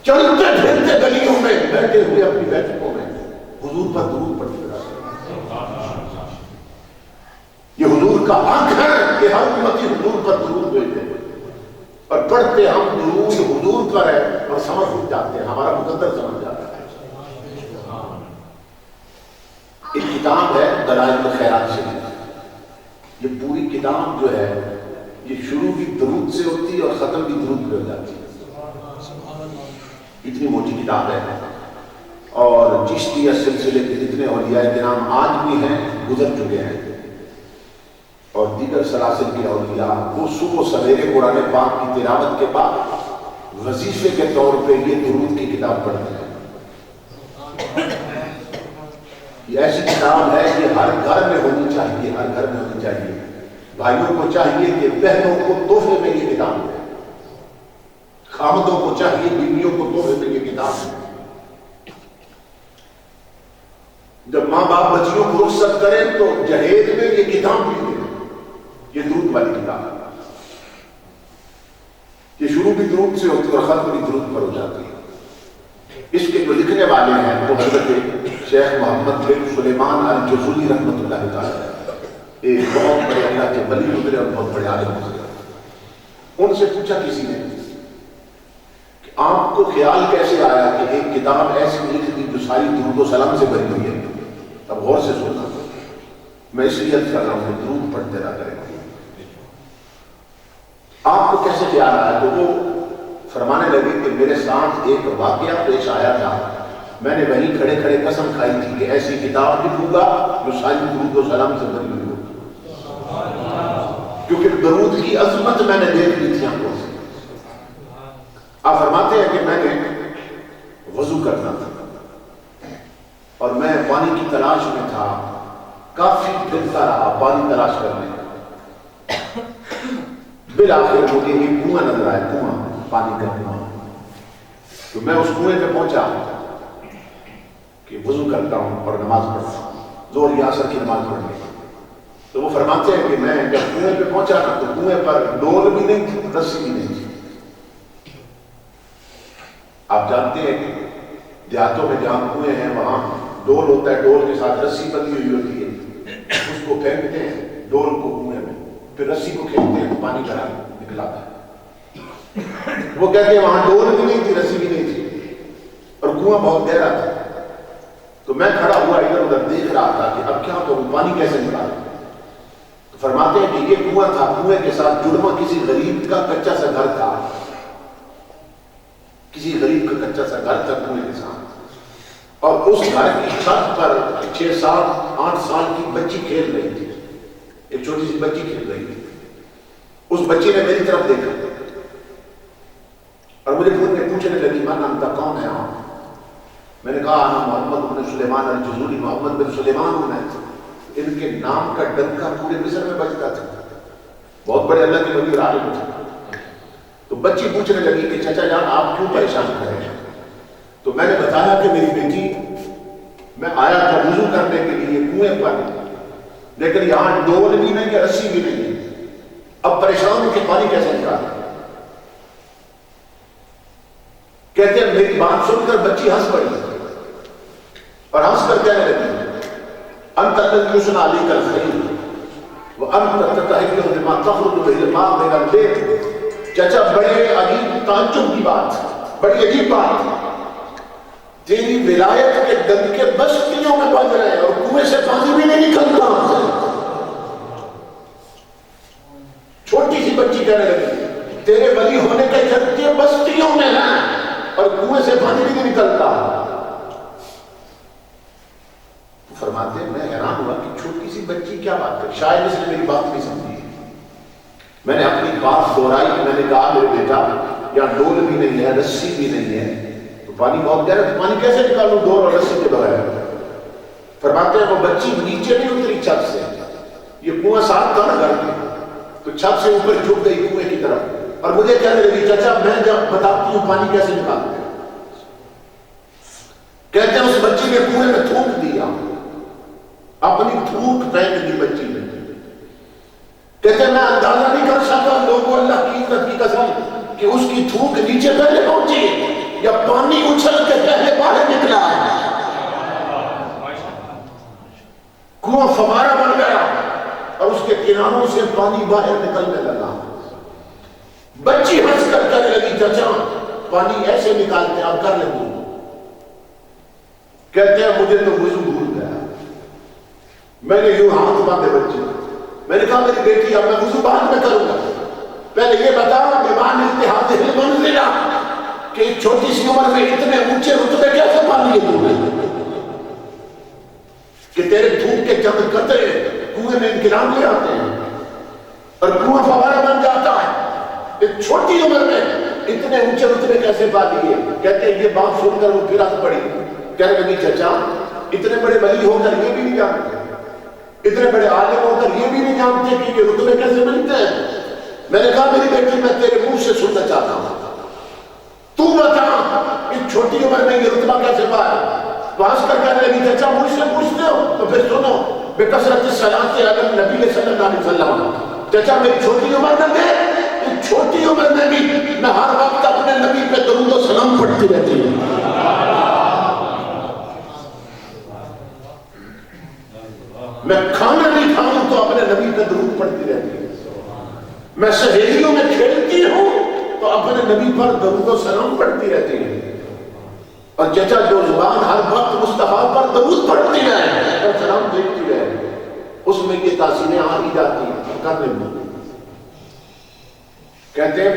چلتے پھرتے گلیوں میں بیٹھے ہوئے اپنی بیٹھکوں میں حضور پر درود پڑھتے رہا۔ یہ حضور کا حق ہے کہ ہر امتی حضور پر درود بھیجے، اور پڑھتے ہم درود حضور پر ہے اور سمجھ جاتے ہیں، ہمارا مقدر سمجھ جاتا ہے۔ ایک کتاب ہے دلائل الخیرات سے، یہ پوری کتاب جو ہے یہ شروع بھی درود سے ہوتی ہے اور ختم بھی درود پہ ہو جاتی ہے، اتنی موٹی کتاب ہے۔ اور چشتیہ سلسلے کے جتنے اولیاء کرام آج بھی ہیں گزر چکے ہیں، اور دیگر سلاسل کے اولیاء وہ صبح سویرے قرآن پاک کی تلاوت کے بعد وظیفے کے طور پہ یہ درود کی کتاب پڑھتے ہیں۔ یہ ایسی کتاب ہے کہ ہر گھر میں ہونی چاہیے، ہر گھر میں ہونی چاہیے۔ بھائیوں کو چاہیے کہ بہنوں کو تحفے میں یہ کتاب دیں، خامدوں کو چاہیے بیویوں کو تحفے میں یہ کتاب دیں۔ جب ماں باپ بچیوں کو رخصت کریں تو جہیز میں یہ کتاب بھی دیں، یہ درود والی کتاب ہے۔ یہ شروع بھی درود سے ہوتی ہے اور ختم بھی درود پر ہو جاتی ہے۔ اس کے جو لکھنے والے ہیں وہ حضرت شیخ محمد بن سلیمان الجزولی رحمۃ اللہ تعالی، ایک بہت بڑے اللہ کے ولی گزرے اور بہت بڑے عالم گزرے۔ ان سے پوچھا کسی نے کہ آپ کو خیال کیسے آیا کہ ایک کتاب ایسی لکھ دی جو ساری درود و سلام سے بھری ہوئی ہے؟ اب غور سے سننا، میں اس لیے کر رہا ہوں درود پڑھتے رہا کریں۔ آپ کو کیسے خیال آیا؟ تو وہ فرمانے لگے کہ میرے ساتھ ایک واقعہ پیش آیا تھا، میں نے وہیں کھڑے کھڑے قسم کھائی تھی کہ ایسی کتاب لکھوں گا جو ساری درود و سلام سے بھری ہوئی ہوگی، کیونکہ درود کی عظمت میں نے دیکھ لی تھی آنکھوں سے۔ آپ فرماتے ہیں کہ میں نے وضو کرنا تھا اور میں پانی کی تلاش میں تھا، کافی پھرتا رہا پانی تلاش کرنے، بالآخر مجھے ایک کنواں نظر آیا، کنواں پانی کا کنواں. تو میں اس کنویں پہ پہنچا کہ وضو کرتا ہوں اور نماز پڑھتا ہوں، ظہر یا عصر کی نماز پڑھنے. تو وہ فرماتے ہیں کہ میں جب کنویں پہ پہنچا نا تو کنویں پر ڈول بھی نہیں تھی، رسی بھی نہیں تھی. آپ جانتے ہیں کہ دیہاتوں میں جہاں کنویں ہیں وہاں ڈول ہوتا ہے، ڈول کے ساتھ رسی بندھی ہوئی ہوتی ہے، اس کو پھینکتے ہیں ڈول کو کنویں میں، پھر رسی کو کھینچتے ہیں تو پانی بھرا نکل آتا ہے. وہ کہتے ہیں وہاں ڈول بھی نہیں تھی، رسی بھی نہیں تھی اور کنواں بہت گہرا تھا. تو میں کھڑا ہوا ادھر ادھر دیکھ رہا تھا کہ اب کیا کروں، پانی کیسے نکالوں. تو فرماتے ہیں کہ یہ کنواں تھا، کنویں کے ساتھ جڑواں کسی غریب کا کچا سا گھر تھا، کسی غریب کا کچا سا گھر تھا کنویں کے ساتھ. اور اس گھر کی چھت پر 6 سال 8 سال کی بچی کھیل رہی تھی، ایک چھوٹی سی بچی کھیل رہی تھی. اس بچی نے میری طرف دیکھا اور مجھے پوچھنے لگی من انت، کون ہے آپ؟ میں نے کہا انا محمد بن سلیمان الجزوری، محمد بن سلیمان ہوں میں. ان کے نام کا ڈنکا پورے مصر میں بجتا تھا، بہت بڑے اللہ کے ولی اور عالم تھے. تو بچی پوچھنے لگی کہ چچا جان آپ کیوں پریشان کر رہے ہیں؟ تو میں نے بتایا کہ میری بیٹی، میں آیا تھا وضو کرنے کے لیے کنویں پر، لیکن یہاں ڈول بھی نہیں ہے، رسی بھی نہیں ہے، اب پریشان ہو کے پانی کیسے نکالیں؟ کہتے ہیں میری بات سن کر بچی ہنس پڑی اور ہنس کر کہنے لگی انت الذی یصنع علیک الخیل وانت تتہیر بما تخرج به الماء من البئر. چچا بڑے عجیب تعجب کی بات، بڑی عجیب بات، تیری ولایت کے دنکے بستیوں میں بج رہے ہیں اور کنویں سے پانی بھی نہیں نکلتا. چھوٹی سی بچی کہنے لگی تیرے ولی ہونے کے دنکے بستیوں میں ہیں اور کنویں سے پانی بھی نہیں نکلتا. فرماتے ہیں میں حیران ہوا کہ چھوٹی سی بچی کیا بات کر، شاید اس نے میری بات نہیں سمجھی. میں نے اپنی بات دہرائی، میں نے کہا میرے بیٹا یہاں ڈول بھی نہیں ہے، رسی بھی نہیں ہے، تو پانی بہت گہرا ہے، تو پانی کیسے نکالوں ڈول اور رسی کے بغیر؟ فرماتے ہیں وہ بچی نیچے نہیں اتری چھت سے، یہ کنواں صاف تھا نا گھر میں، تو چھت سے اوپر جھک گئی کنویں کی طرف اور مجھے کہنے لگی چچا میں جب بتاتی ہوں پانی کیسے نکالتے ہیں. کہتے ہیں اس بچی نے کنویں میں تھوک دیا، اپنی تھوک پھینک دی بچی نے. کہتے ہیں میں اندازہ نہیں کر سکتا لوگوں اللہ کی عزت کی قسم کہ اس کی تھوک نیچے پہلے پہنچی یا پانی اچھل کے پہلے باہر نکلا. کنواں فوارہ بن گیا اور اس کے کناروں سے پانی باہر نکلنے لگا. بچی ہنس کر کہنے لگی چچا پانی ایسے نکالتے اب کر لیں. کہتے ہیں مجھے تو وضو بھول گیا، میں نے یوں ہاتھ باندھے بچے، میں نے کہا میری بیٹی اب میں وضو بعد میں کروں گا، پہلے یہ بتا بیمان اتحاد المنزلہ کہ ایک چھوٹی سی عمر میں اتنے اونچے رتبے کیسے پا لیے تو نے کہ تیرے دھوپ کے چند قطرے کنویں میں انقلاب لے آتے ہیں اور کنواں فوارہ بن جاتا ہے. ایک چھوٹی عمر میں اتنے اونچے رتبے کیسے پا لیے؟ کہتے ہیں یہ بات سن کر وہ پھر ہنس پڑی، کہنے لگی چچا اتنے بڑے ولی ہو کر یہ بھی نہیں جانتے، اتنے بڑے عالم ہو کر یہ بھی نہیں جانتے کہ یہ رتبے کیسے ملتے ہیں. میں نے کہا میری بیٹی میں تیرے منہ سے سننا چاہتا ہوں، تو بتا اس چھوٹی عمر میں یہ رتبہ کیسے پایا؟ تو ہنس کر کہنے لگی چچا مجھ سے پوچھتے ہو تو پھر سنو بکثرت الصلاۃ علی النبی صلی اللہ علیہ وسلم. چچا میری چھوٹی عمر میں اس چھوٹی عمر میں بھی میں ہر وقت اپنے نبی پہ درود و سلام پڑھتی رہتی ہوں. میں کھانا نہیں کھاؤں تو اپنے نبی پہ درود پڑھتی رہتی ہوں. میں سہیلیوں میں کھیلتی ہوں تو اپنے نبی پر درود و سلام پڑھتی رہتی ہوں. اور چچا جو زبان ہر وقت مصطفیٰ پر درود پڑھتی رہے اور سلام دیکھتی رہے اس میں یہ تاثیریں آ ہی جاتی ہیں کرنے میں. کہتے ہیں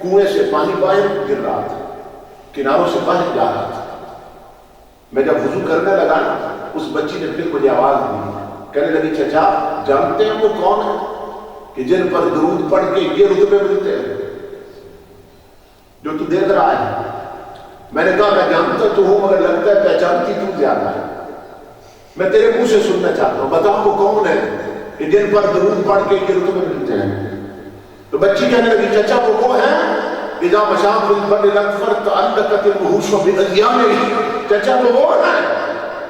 کنویں سے پانی باہر گر رہا تھا، کناروں سے باہر جا رہا تھا. میں جب وضو کرنے لگا نا اس بچی نے پھر مجھے آواز دی، کہنے لگی چچا جانتے ہیں وہ کون ہے کہ جن پر درود پڑھ کے یہ رتبے ملتے ہیں جو تو دیکھ رہا ہے؟ میں نے کہا میں جانتا تو ہوں مگر لگتا ہے پہچانتی تو زیادہ ہے. میں تیرے منہ سے سننا چاہتا ہوں، بتا وہ کون ہے کہ جن پر درود پڑھ کے یہ رتبے ملتے ہیں؟ تو بچی کہنے لگی چچا وہ ہے اذا مشاق البر الاکفر تعلقت الوحوش باذیانه، چچا تو وہ ہے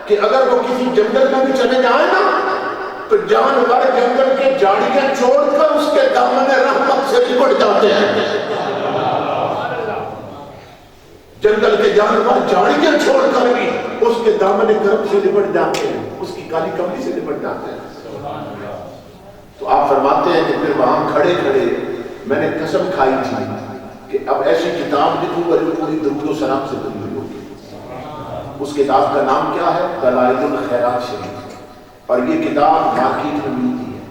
کہ اگر وہ کسی جنگل میں بھی چلے جائیں نا تو جانور جنگل کے جھاڑیاں چھوڑ کر اس کے دامن رحمت سے لپٹ جاتے ہیں. جنگل کے جانور جھاڑیاں چھوڑ کر بھی اس کے دامن کرم سے لپٹ جاتے ہیں، اس کی کالی کملی سے لپٹ جاتے ہیں. تو آپ فرماتے ہیں کہ پھر وہاں کھڑے کھڑے میں نے قسم کھائی تھی کہ اب ایسی کتاب لکھوں گا جو پوری درود و سلام سے بنی ہوئی ہوگی. اس کتاب کا نام کیا ہے؟ دلائل الخیرات شریف، اور یہ کتاب مارکیٹ میں ملتی ہے.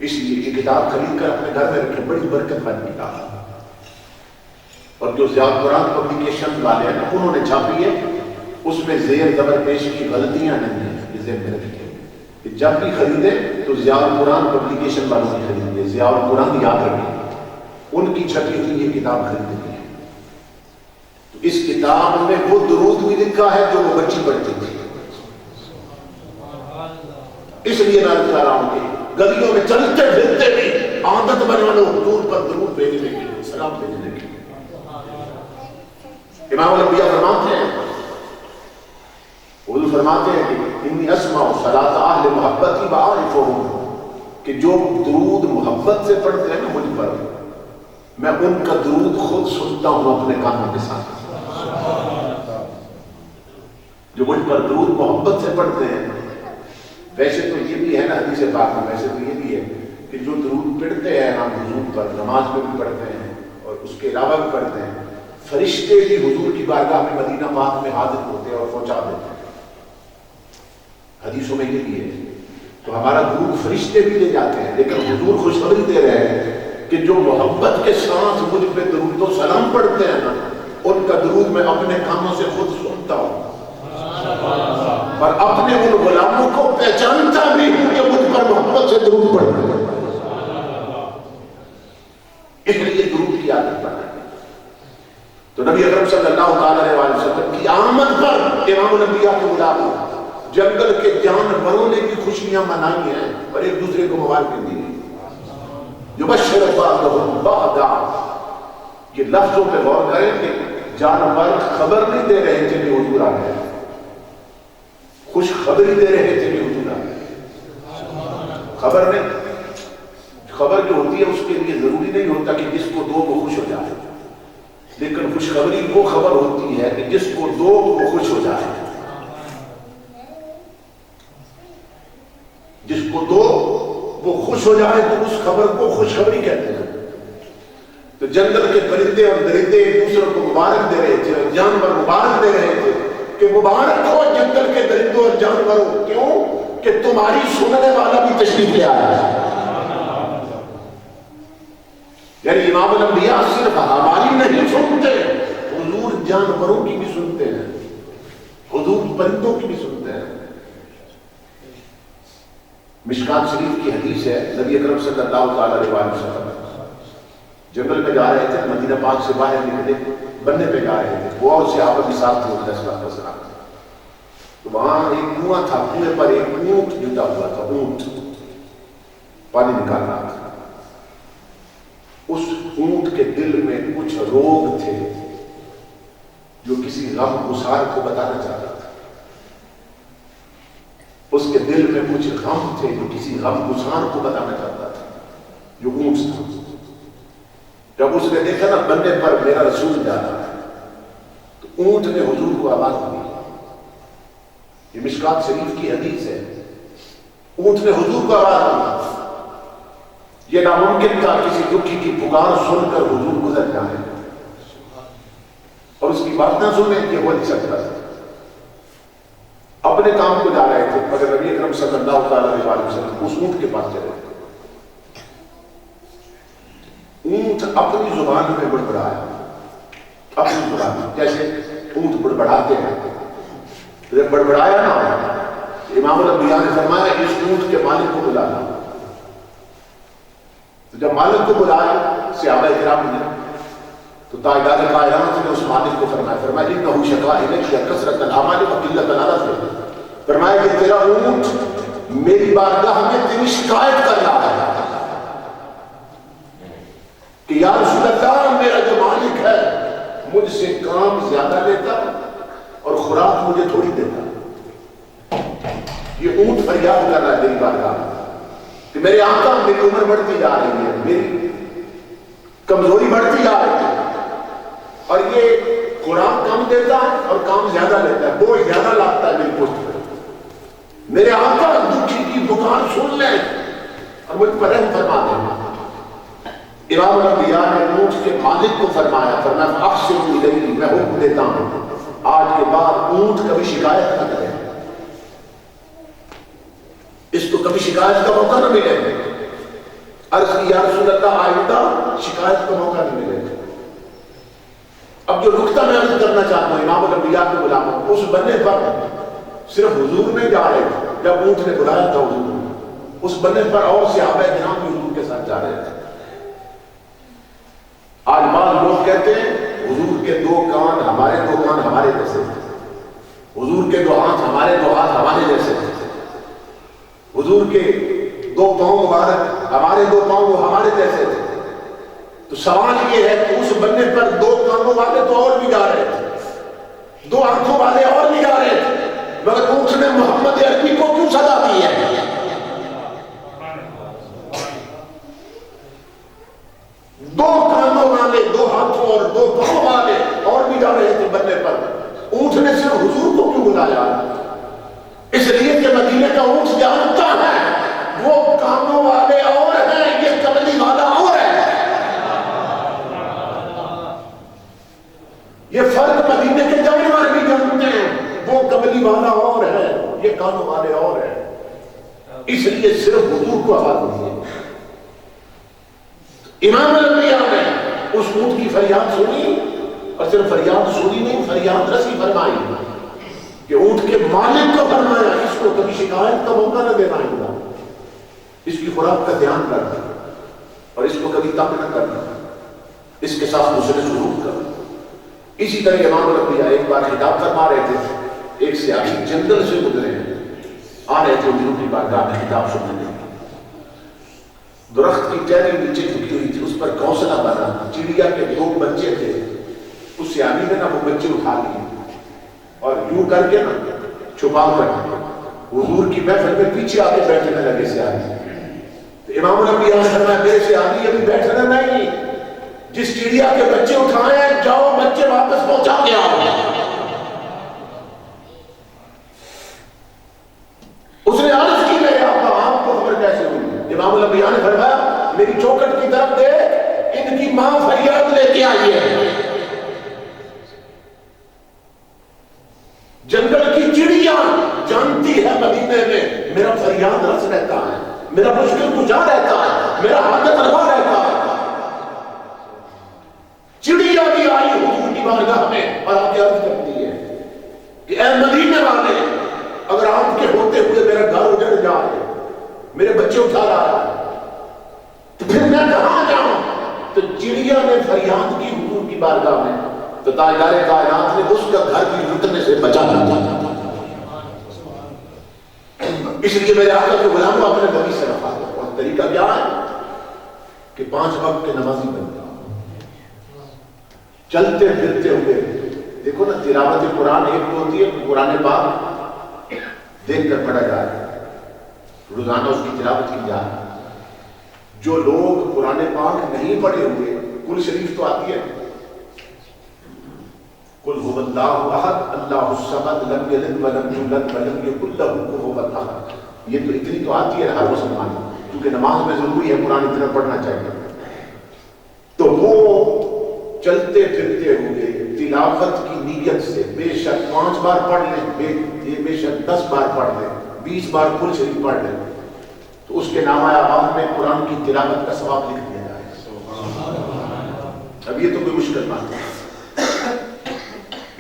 اس لیے یہ کتاب خرید کر اپنے گھر میں رکھیں، بڑی برکت والی کتاب ہے. اور جو ضیاء القرآن پبلیکیشن والے ہیں انہوں نے چھاپی ہے، اس میں زیر زبر پیش کی غلطیاں نہیں ہیں. یہ ذہن میں رکھیں کہ جب بھی خریدے تو ضیاء القرآن پبلیکیشن والوں کی خریدیے. ضیاء القرآن یاد رکھیں، ان کی چھپی ہوئی یہ کتاب خریدنی ہے. تو اس کتاب میں وہ درود بھی لکھا ہے جو وہ بچی پڑھتی تھی. اس لیے میں بتا رہا ہوں کہ گلیوں میں چلتے پھرتے بھی عادت بنا لو حضور پر درود بھیجنے کی، سلام بھیجنے کی. امام الانبیاء فرماتے ہیں، حضور فرماتے ہیں کہ انی اسمع صلاۃ اہل محبتی وعارفہم، کہ جو درود محبت سے پڑھتے ہیں نا مجھ پر، میں ان کا درود خود سنتا ہوں اپنے کانوں کے ساتھ. جو مجھ پر درود محبت سے پڑھتے ہیں، ویسے تو یہ بھی ہے نا حدیث پاک میں، ویسے تو یہ بھی ہے کہ جو درود پڑھتے ہیں ہم حضور پر، نماز میں بھی پڑھتے ہیں اور اس کے علاوہ بھی پڑھتے ہیں، فرشتے بھی حضور کی بارگاہ میں مدینہ پاک میں حاضر ہوتے ہیں اور پہنچا دیتے ہیں. حدیثوں میں یہ بھی ہے. تو ہمارا درود فرشتے بھی لے جاتے ہیں، لیکن حضور خوشخبری دے رہے ہیں کہ جو محبت کے ساتھ مجھ پہ درود و سلام پڑھتے ہیں نا، ان کا درود میں اپنے کانوں سے خود سنتا ہوں اور اپنے ان غلاموں کو پہچانتا بھی ہوں کہ مجھ پر محبت سے درود پڑھتے ہیں. اس لیے درود کی عادت پڑھنا. تو نبی اکرم صلی اللہ تعالی علیہ وسلم کی آمد پر امام الانبیاء کے مطابق جنگل کے جانوروں نے بھی خوشیاں منائی ہیں اور ایک دوسرے کو مبارک دی ہیں. یبشر بعضهم بعضا، یہ لفظوں پہ غور کریں کہ جانور خبر نہیں دے رہے تھے کہ حضور آ گئے، خوش خبری دے رہے تھے کہ حضور آ گئے. خبر نہیں، خبر جو ہوتی ہے اس کے لیے ضروری نہیں ہوتا کہ جس کو دو وہ خوش ہو جائے، لیکن خوشخبری وہ خبر ہوتی ہے کہ جس کو دو وہ خوش ہو جائے. جس کو دو وہ خوش ہو جائے تو اس خبر کو خوشخبری کہتے ہیں. تو جنگل کے پرندے اور درندے ایک دوسرے کو مبارک دے رہے تھے اور جانور مبارک دے رہے تھے کہ مبارک ہو جنگل کے درندوں اور جانوروں. کیوں؟ کہ تمہاری سننے والا بھی تشریف لے آیا ہے. یعنی امام الانبیاء صرف ہماری نہیں سنتے، حضور جانوروں کی بھی سنتے ہیں، حضور پرندوں کی بھی سنتے ہیں. مشکات شریف کی حدیث ہے، نبی اکرم صلی اللہ تعالی علیہ وسلم جنگل میں جا رہے تھے، مدینہ پاک سے باہر نکلے، بننے پہ جا رہے تھے، وہ اور صحابہ کے ساتھ تھے. تو وہاں ایک کنواں تھا، کنویں پر ایک اونٹ جتا ہوا تھا، اونٹ پانی نکال رہا تھا. اس اونٹ کے دل میں کچھ روگ تھے جو کسی غم گسار کو بتانا چاہتا تھا. اس کے دل میں کچھ غم تھے جو کسی غم گسار کو بتانا چاہتا تھا، جو اونٹ تھا. جب اس نے دیکھا نا بننے پر میرا رسول جا رہا ہے، تو اونٹ نے حضور کو آواز دی. یہ مشکات شریف کی حدیث ہے. اونٹ نے حضور کو آواز دی. یہ ناممکن تھا کسی دکھی کی پکار سن کر حضور گزر جائے اور اس کی بات نہ سنیں، یہ ہو نہیں سکتا تھا. اپنے کام کو جا رہے تھے مگر نبی اکرم صلی اللہ تعالی علیہ وسلم اس اونٹ کے پاس چلے. اونٹ اپنی زبان میں بڑبڑایا، اپنی زبان میں، جیسے اونٹ بڑبڑاتے ہیں. جب بڑبڑایا نا، امام الانبیاء نے فرمایا اس اونٹ کے مالک کو بلانا. تو جب مالک کو بلایا صحابہ کرام نے، تو تاجدار کائنات نے اس مالک کو فرمایا انہ شکا الیک کثرۃ الاعمال وقلۃ العدد، فرمایا کہ تیرا اونٹ میری بارگاہ میں تیری شکایت کر رہا ہے کہ یا رسول اللہ میرا جو مالک ہے مجھ سے کام زیادہ لیتا اور خوراک مجھے تھوڑی دیتا. یہ اونٹ فریاد کر رہا ہے میری بارگاہ کہ میرے آقا میری عمر بڑھتی جا رہی ہے, میری کمزوری بڑھتی جا رہی ہے اور یہ خوراک کم دیتا ہے اور کام زیادہ لیتا ہے, بوجھ زیادہ لاتا ہے میری پشت پر. میرے آقا دکھی کی پکار سن لیں اور مجھ پر رحم فرما دیں. امام الانبیاء نے اونٹ کے مالک کو فرمایا, اقسم الیہ, میں حکم دیتا ہوں آج کے بعد اونٹ کبھی شکایت نہ کرے, اس کو کبھی شکایت کا موقع نہ ملے. عرض کی یا رسول اللہ آئندہ شکایت کا موقع نہیں ملے. اب جو نکتہ میں عرض کرنا چاہتا ہوں امام الانبیاء کے غلاموں, اس بندے پر صرف حضور نہیں جا رہے تھے جب اونٹ نے بلایا تھا حضور, اس بندے پر اور صحابہ کرام بھی حضور کے ساتھ جا رہے تھے. آج بعض لوگ کہتے ہیں حضور کے دو کان ہمارے دو کان ہمارے جیسے تھے, حضور کے دو ہاتھ ہمارے دو ہاتھ ہمارے جیسے تھے, حضور کے دو پاؤں مبارک ہمارے دو پاؤں وہ ہمارے جیسے تھے. تو سوال یہ ہے کہ اس بندے پر دو کانوں والے تو اور بھی جا رہے تھے, دو آنکھوں والے اور بھی جا رہے تھے, مگر اونٹ نے محمد عربی کو کیوں سزا دی ہے؟ دو کانوں والے, دو ہاتھوں اور دو پاؤں والے اور بھی جا رہے تھے بندے پر, اونٹ نے صرف حضور کو کیوں بلایا؟ اس لیے کہ مدینے کا اونٹ جانتا ہے وہ کانوں والے اور ہیں, یہ کملی والا اور ہے. یہ فرق مدینے کے جانے والے بھی جانتے ہیں, وہ کملی والا اور ہے, یہ کانوں والے اور ہے. اس لیے صرف حضور کو آواز دیجیے. امام الانبیاء نے اس اونٹ کی فریاد سنی اور صرف فریاد سنی نہیں, فریاد رسی فرمائی کہ اونٹ کے مالک کو فرمایا اس کو کبھی شکایت کا موقع نہ دینا ہوگا, اس کی خوراک کا دھیان رکھنا اور اس کو کبھی تنگ نہ کرنا, اس کے ساتھ دوسرے سلوک کرنا. اسی طرح امام الانبیاء ایک بار خطاب فرما رہے تھے, ایک سیاسی جنگل سے گزرے ہیں, آ رہے تھے حضور کی بارگاہ میں خطاب سننے کے. درخت کی ٹہنی نیچے جھکی ہوئی تھی, اس پر گھونسلہ بنا, چڑیا کے دو بچے تھے. اس سیاسی نے نا وہ بچے اٹھا لیے اور یوں کر کے نا چھپا کر حضور کی محفل میں پیچھے آ کے بیٹھنے لگے سیاسی. تو امام الانبیاء نے فرمایا میرے سیاسی ابھی بیٹھنا نہیں, جس چڑیا کے بچے اٹھائے ہیں جاؤ بچے واپس پہنچا کے آؤ. اس نے عرض کی میرے آقا آپ کو خبر کیسے ہوئی؟ امام الانبیاء نے فرمایا میری چوکٹ کی طرف دیکھ, ان کی ماں فریاد لے کے آئی ہے. جنگل کی چڑیا جانتی ہے مدینے میں میرا فریاد رس رہتا ہے, میرا مشکل کجا رہتا ہے, میرا حاجت روا رہتا ہے. چڑیا بھی آئی حضور کی بارگاہ میں اور آپ کی عرض کرتی ہے کہ اے مدینے والے, اگر آپ کے ہوتے ہوئے میرا گھر اجڑ جائے, میرے بچے اٹھا رہا ہے, تو پھر میں کہاں جاؤں؟ تو چڑیا نے فریاد کی حضور کی بارگاہ میں, تو تاجدار کائنات نے اس کا گھر بھی لٹنے سے بچا دیا. اس لیے میرے آقا کے غلاموں اپنے نبی سے رفا دو. اور طریقہ کیا ہے کہ 5 وقت کے نمازی بن جاؤ, چلتے پھرتے ہوئے. دیکھو نا تلاوت قرآن ایک تو ہوتی ہے قرآن پاک دیکھ کر پڑھا جائے, روزانہ اس کی تلاوت کی جائے. جو لوگ قرآن پاک نہیں پڑھے ہوئے, کل شریف تو آتی ہے, قل هو اللہ احد اللہ الصمد لم یلد ولم یولد ولم یکن لہ کفوا احد. یہ تو اتنی تو آتی ہے ہر مسلمان, کیونکہ نماز میں ضروری ہے قرآن اتنا پڑھنا چاہیے. تو وہ چلتے پھرتے ہوئے تلاوت کی نیت سے بے شک 5 بار پڑھ لیں, بے شک 10 بار پڑھ لیں, 20 بار کل شریف پڑھ لیں, تو اس کے نامہ اعمال میں قرآن کی تلاوت کا ثواب لکھ دیا جائے. اب یہ تو کوئی مشکل بات ہے.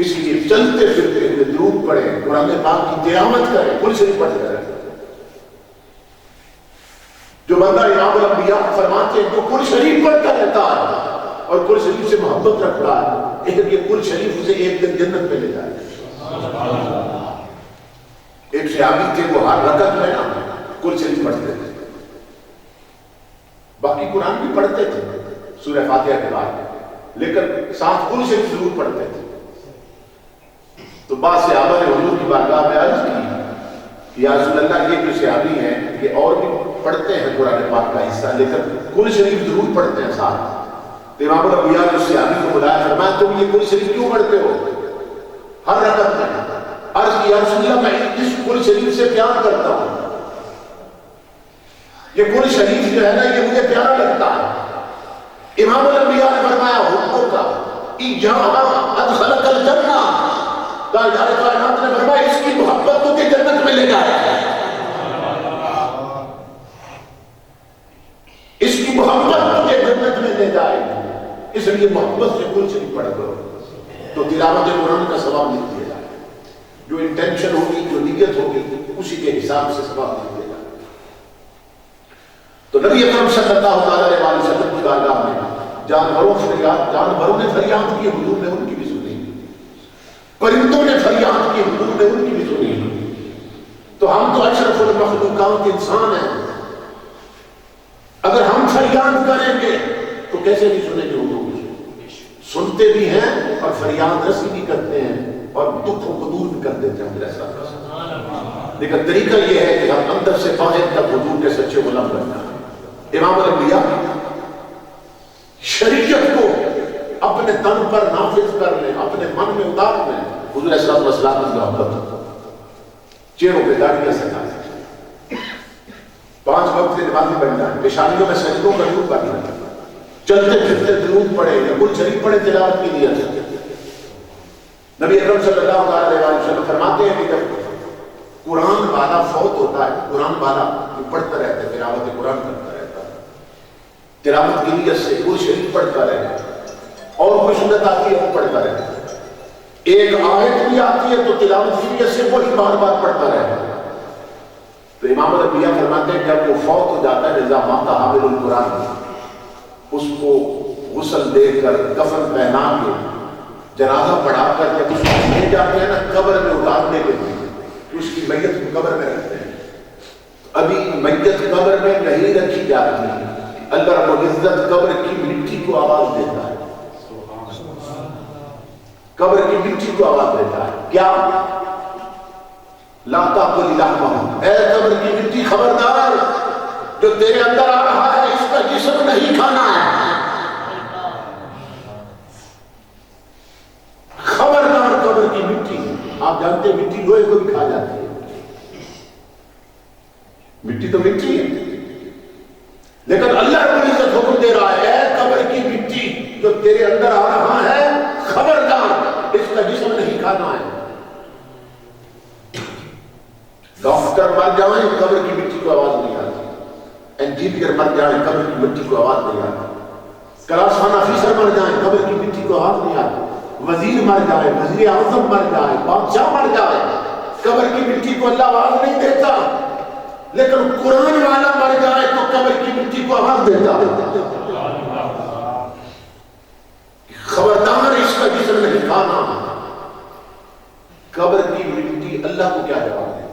اس لیے چلتے پھرتے ہوئے درود پڑھیں, قرآن پاک کی تلاوت کریں, کل شریف پڑھ کریں. جو بندہ امام الانبیاء فرماتے ہیں جو کل شریف پڑھ کر رہتا ہے اور کل شریف سے محبت رکھتا ہے, لیکن یہ کل شریف اسے ایک دن جنت میں لے جائے. ایک صحابی تھے وہ ہر رکعت میں نا کل شریف پڑھتے تھے, باقی قرآن بھی پڑھتے تھے, سورہ فاتحہ کے بعد، لیکن ساتھ قرآن شریف ضرور پڑھتے تھے۔ تو بعض صحابہ نے حضور کی بارگاہ میں عرض کی کہ یا رسول اللہ، یہ جو صحابی ہیں کہ اور بھی پڑھتے ہیں قرآن پاک کا حصہ، لیکن قرآن شریف ضرور پڑھتے ہیں ساتھ۔ تو امام الانبیاء نے اس صحابی کو بلایا، فرمایا تم یہ قرآن شریف کیوں پڑھتے ہو ہر رکعت میں؟ عرض کی یا رسول اللہ، میں اس قرآن شریف سے پیار کرتا ہوں، یہ قرآن شریف جو ہے نا یہ مجھے پیارا لگتا ہے۔ امام الانبیاء نے فرمایا حکم کا ادخلک الجنہ، کائنات نے فرمایا اس کی محبت تو کہ جنت میں لے جائے، اس کی محبت تجھے جنت میں لے جائے، اس لیے محبت سے قرآن شریف پڑھ کرو تو تلاوت قرآن کا ثواب مل دیا جائے، جو انٹینشن ہوگی، جو نیت ہوگی، اسی کے حساب سے ثواب مل دیا جائے۔ تو نبی اکرم صلی اللہ علیہ وسلم کی بارگاہ میں جانوروں نے فریاد کی، حضور نے ان کی بھی سنی، پرندوں نے فریاد کی، حضور نے ان کی بھی سنی۔ تو ہم تو اشرف المخلوقات انسان ہیں، اگر ہم فریاد کریں گے تو کیسے نہیں سنیں گے؟ حضور سنتے بھی ہیں اور فریاد رسی بھی کرتے ہیں اور دکھوں کو دور بھی کر دیتے ہیں۔ لیکن طریقہ یہ ہے کہ ہم اندر سے باہر تک حضور کے سچے غلام بننا ہے۔ امام الانبیاء شریعت کو اپنے تن پر نافذ کر لیں، اپنے من میں اتار لیں۔ حضور علیہ السلام کی محبت، چہروں پہ داڑھیاں سجا دیں، 5 وقت کے نمازی بن جائیں، پیشانیوں میں سجدوں کا نور بن جائیں، چلتے پھرتے درود پڑھے یا قرآن شریف پڑھے تلاوت کی نیت سے۔ نبی اکرم صلی اللہ علیہ وسلم فرماتے ہیں کہ جب قرآن والا فوت ہوتا ہے، قرآن والا جو پڑھتا رہتا ہے، تلاوت قرآن کرتا رہتا ہے، تلاوت کی نیت سے قرآن شریف پڑھتا رہتا ہے، اور کوئی سنت آتی ہے وہ پڑھتا رہتا ہے، ایک آیت بھی آتی ہے تو تلاوت کی نیت سے وہی بار بار پڑھتا رہتا ہے۔ تو امام الانبیاء فرماتے ہیں جب وہ فوت ہو جاتا ہے، رضا ماتا حامل القرآن، اس کو غسل دے کر کفن پہنا کے جنازہ پڑھا کر جب اس کو لے جاتے ہیں نا قبر میں اتارنے کے لیے، اس کی میت کو قبر میں رکھتے ہیں۔ ابھی میت قبر میں نہیں رکھی جاتی، اللہ رب العزت قبر کی مٹی کو آواز دیتا ہے، قبر کی مٹی کو آواز دیتا ہے، کیا لا تاکل لحمہ، اے قبر کی مٹی خبردار، جو تیرے اندر آ رہا ہے اس کا جسم نہیں کھانا ہے، خبردار قبر کی مٹی۔ آپ جانتے ہیں مٹی لوہے کو بھی کھا جاتی ہے، مٹی تو مٹی ہے، لیکن اللہ رب العزت حکم دے رہا ہے اے قبر کی مٹی جو تیرے اندر آ رہا ہے خبردار اس کا جسم نہیں کھانا ہے۔ ڈاکٹر مر جائیں قبر کی مٹی کو آواز نہیں آتی، انجینئر مر جائیں قبر کی مٹی کو آواز نہیں آتی، کلاس خانہ افیسر مر جائیں قبر کی مٹی کو آواز نہیں آتی، وزیر مر جائے، وزیر اعظم مر جائے، بادشاہ مر جائے، قبر کی مٹی کو اللہ آواز نہیں دیتا، لیکن قرآن والا مر جائے تو قبر کی مٹی کو آواز دیتا۔ خبردار اس کا جسم نہیں کھانا۔ قبر کی مٹی اللہ کو کیا جواب ہے؟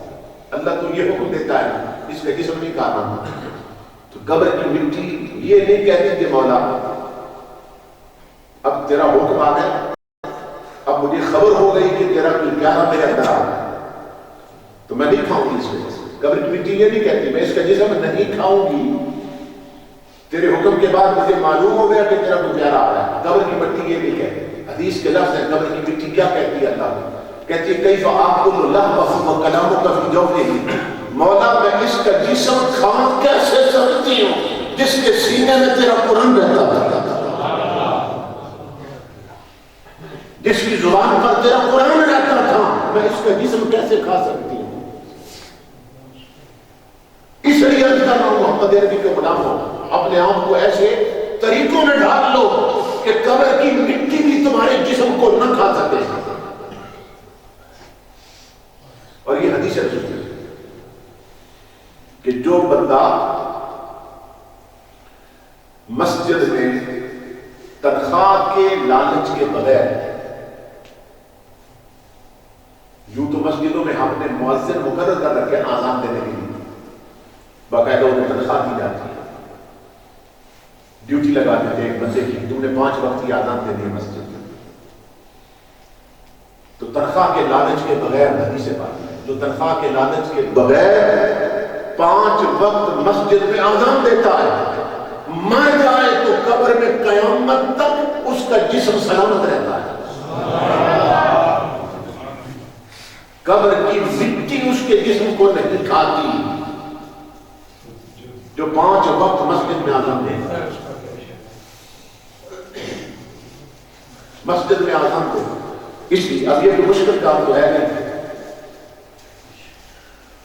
اللہ تو یہ حکم دیتا ہے اس کا جسم نہیں کھانا، تو قبر کی مٹی یہ نہیں کہتی کہ مولا اب تیرا حکم آ گیا، اب مجھے خبر ہو گئی کہ تیرا کوئی پیارا میرے اندر آ گیا تو میں نہیں کھاؤں گی اس وجہ سے۔ قبر کی مٹی یہ نہیں کہتی میں اس کا جسم نہیں کھاؤں گی، تیرے حکم کے بعد مجھے معلوم ہو گیا کہ تیرا کوئی پیارا آ رہا ہے۔ قبر کی مٹی یہ نہیں کہتی، حدیث کے لفظ ہے قبر کی مٹی کیا کہتی ہے؟ اللہ کہتی ہے کیف آکل لحمہ وکلامک فی جوفہ، مولا میں اس کا جسم کھا کیسے سکتی ہوں جس کے سینے میں تیرا قرآن رہتا تھا، جس کی زبان پر تیرا قرآن رہتا تھا، میں اس کا جسم کیسے کھا سکتی ہوں؟ اس لیے اللہ محمد عربی کے غلام ہو، اپنے آپ کو ایسے طریقوں میں ڈھال لو کہ قبر کی مٹی بھی تمہارے جسم کو نہ کھا سکے۔ اور یہ حدیث رسول ہے کہ جو بندہ مسجد میں تنخواہ کے لالچ کے بغیر، یوں تو مسجدوں میں ہم نے مؤذن مقرر کر رکھے ہیں آذان دینے کے لیے، باقاعدہ انہیں تنخواہ دی جاتی ہے، ڈیوٹی لگا دیتے ایک بندے کی، تم نے 5 وقت کی آزان دے دی مسجد میں، تو تنخواہ کے لالچ کے بغیر، حدیث بات ہے، جو تنخواہ کے لالچ کے بغیر 5 وقت مسجد میں آزان دیتا ہے، مر جائے تو قبر میں قیامت تک اس کا جسم سلامت رہتا ہے۔ قبر کی مٹی اس کے جسم کو نہیں کھاتی، جو 5 وقت مسجد میں آزان دیتا ہے۔ مسجد میں آزان دے، اس لیے اب یہ مشکل کام تو ہے نہیں،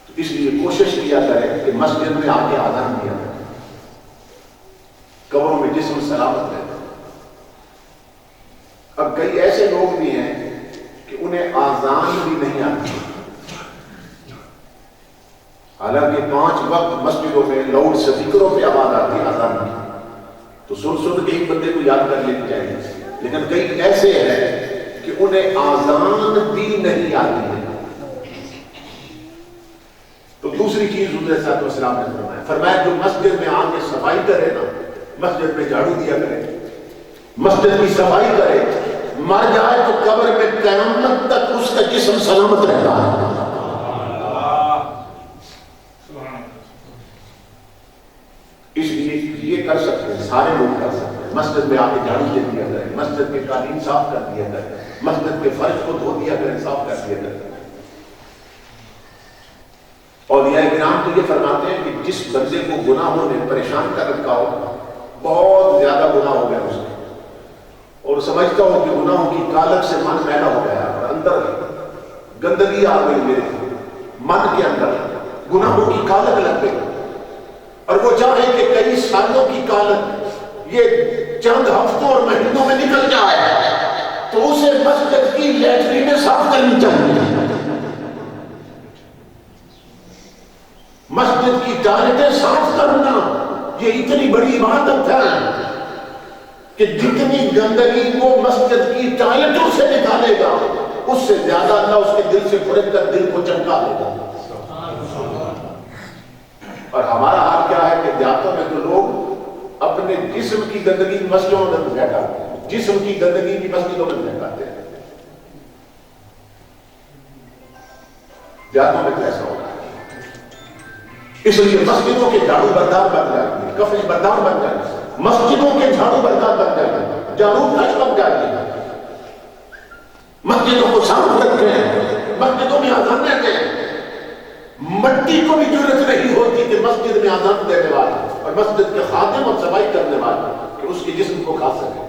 تو اس لیے کوشش کیا کرے کہ مسجد میں آ کے آزان دیا کرے، قبروں میں جسم سلامت رہتا ہے۔ اب کئی ایسے لوگ بھی ہیں کہ انہیں آزان بھی نہیں آتی، حالانکہ 5 وقت مسجدوں میں لاؤڈ اسپیکروں پہ آواز آتی ہے آزان کی، تو سن کے ایک بندے کو یاد کر لینی چاہیے، لیکن کئی ایسے ہیں کہ انہیں آزان بھی نہیں آتی ہے۔ تو دوسری چیز حضور صلی اللہ علیہ وسلم نے فرمایا جو مسجد میں آ کے صفائی کرے نا، مسجد میں جھاڑو دیا کرے، مسجد کی صفائی کرے، مر جائے تو قبر میں قیامت تک اس کا جسم سلامت رہتا ہے۔ اس لیے یہ کر سکتے ہیں، سارے لوگ کر سکتے ہیں، مسجد میں آ کے جھاڑو دے دیا کریں، مسجد کے قالین صاف کر دیا کریں، مسجد کے فرش کو دھو دیا کریں، صاف کر دیا کریں۔ اور یہ کرام تو یہ فرماتے ہیں کہ جس بندے کو گناہوں نے پریشان کر رکھا ہو، بہت زیادہ گناہ ہو گیا اس کے، اور سمجھتا ہو کہ گناہوں کی کالک سے من میلا ہو گیا اور اندر گندگی آ گئی، میرے من کے اندر گناہوں کی کالک لگ گئی، اور وہ چاہے کہ کئی سالوں کی کالک یہ چند ہفتوں اور مہینوں میں نکل جائے، تو اسے مسجد کی لیٹرینیں صاف کرنی چاہیے، مسجد کی ٹوائلٹیں صاف کرنا یہ اتنی بڑی عبادت ہے کہ جتنی گندگی وہ مسجد کی ٹوائلٹوں سے نکالے گا، اس سے زیادہ اللہ اس کے دل سے پھڑک کر دل کو چمکا دے گا۔ اور ہمارا حال کیا ہے کہ دیہاتوں میں تو لوگ اپنے جسم کی گندگی مسجدوں میں پھینکاتے ہیں، جسم کی گندگی کی مسجدوں میں پھینکاتے ہیں۔ دیہاتوں میں کیسا ہوگا؟ اس لیے مسجدوں کے جھاڑو بردار بن جائیں، کفش بردار بن جائیں، مسجدوں کے جھاڑو بردار بن جائیں، جھاڑو فلش بن جائیں، مسجدوں کو صاف رکھیں، مسجدوں میں آزانیں دیں۔ مٹی کو بھی ضرورت نہیں ہوتی کہ مسجد میں آزان دینے والا اور مسجد کے خادم اور صفائی کرنے والا کہ اس کے جسم کو کھا سکے۔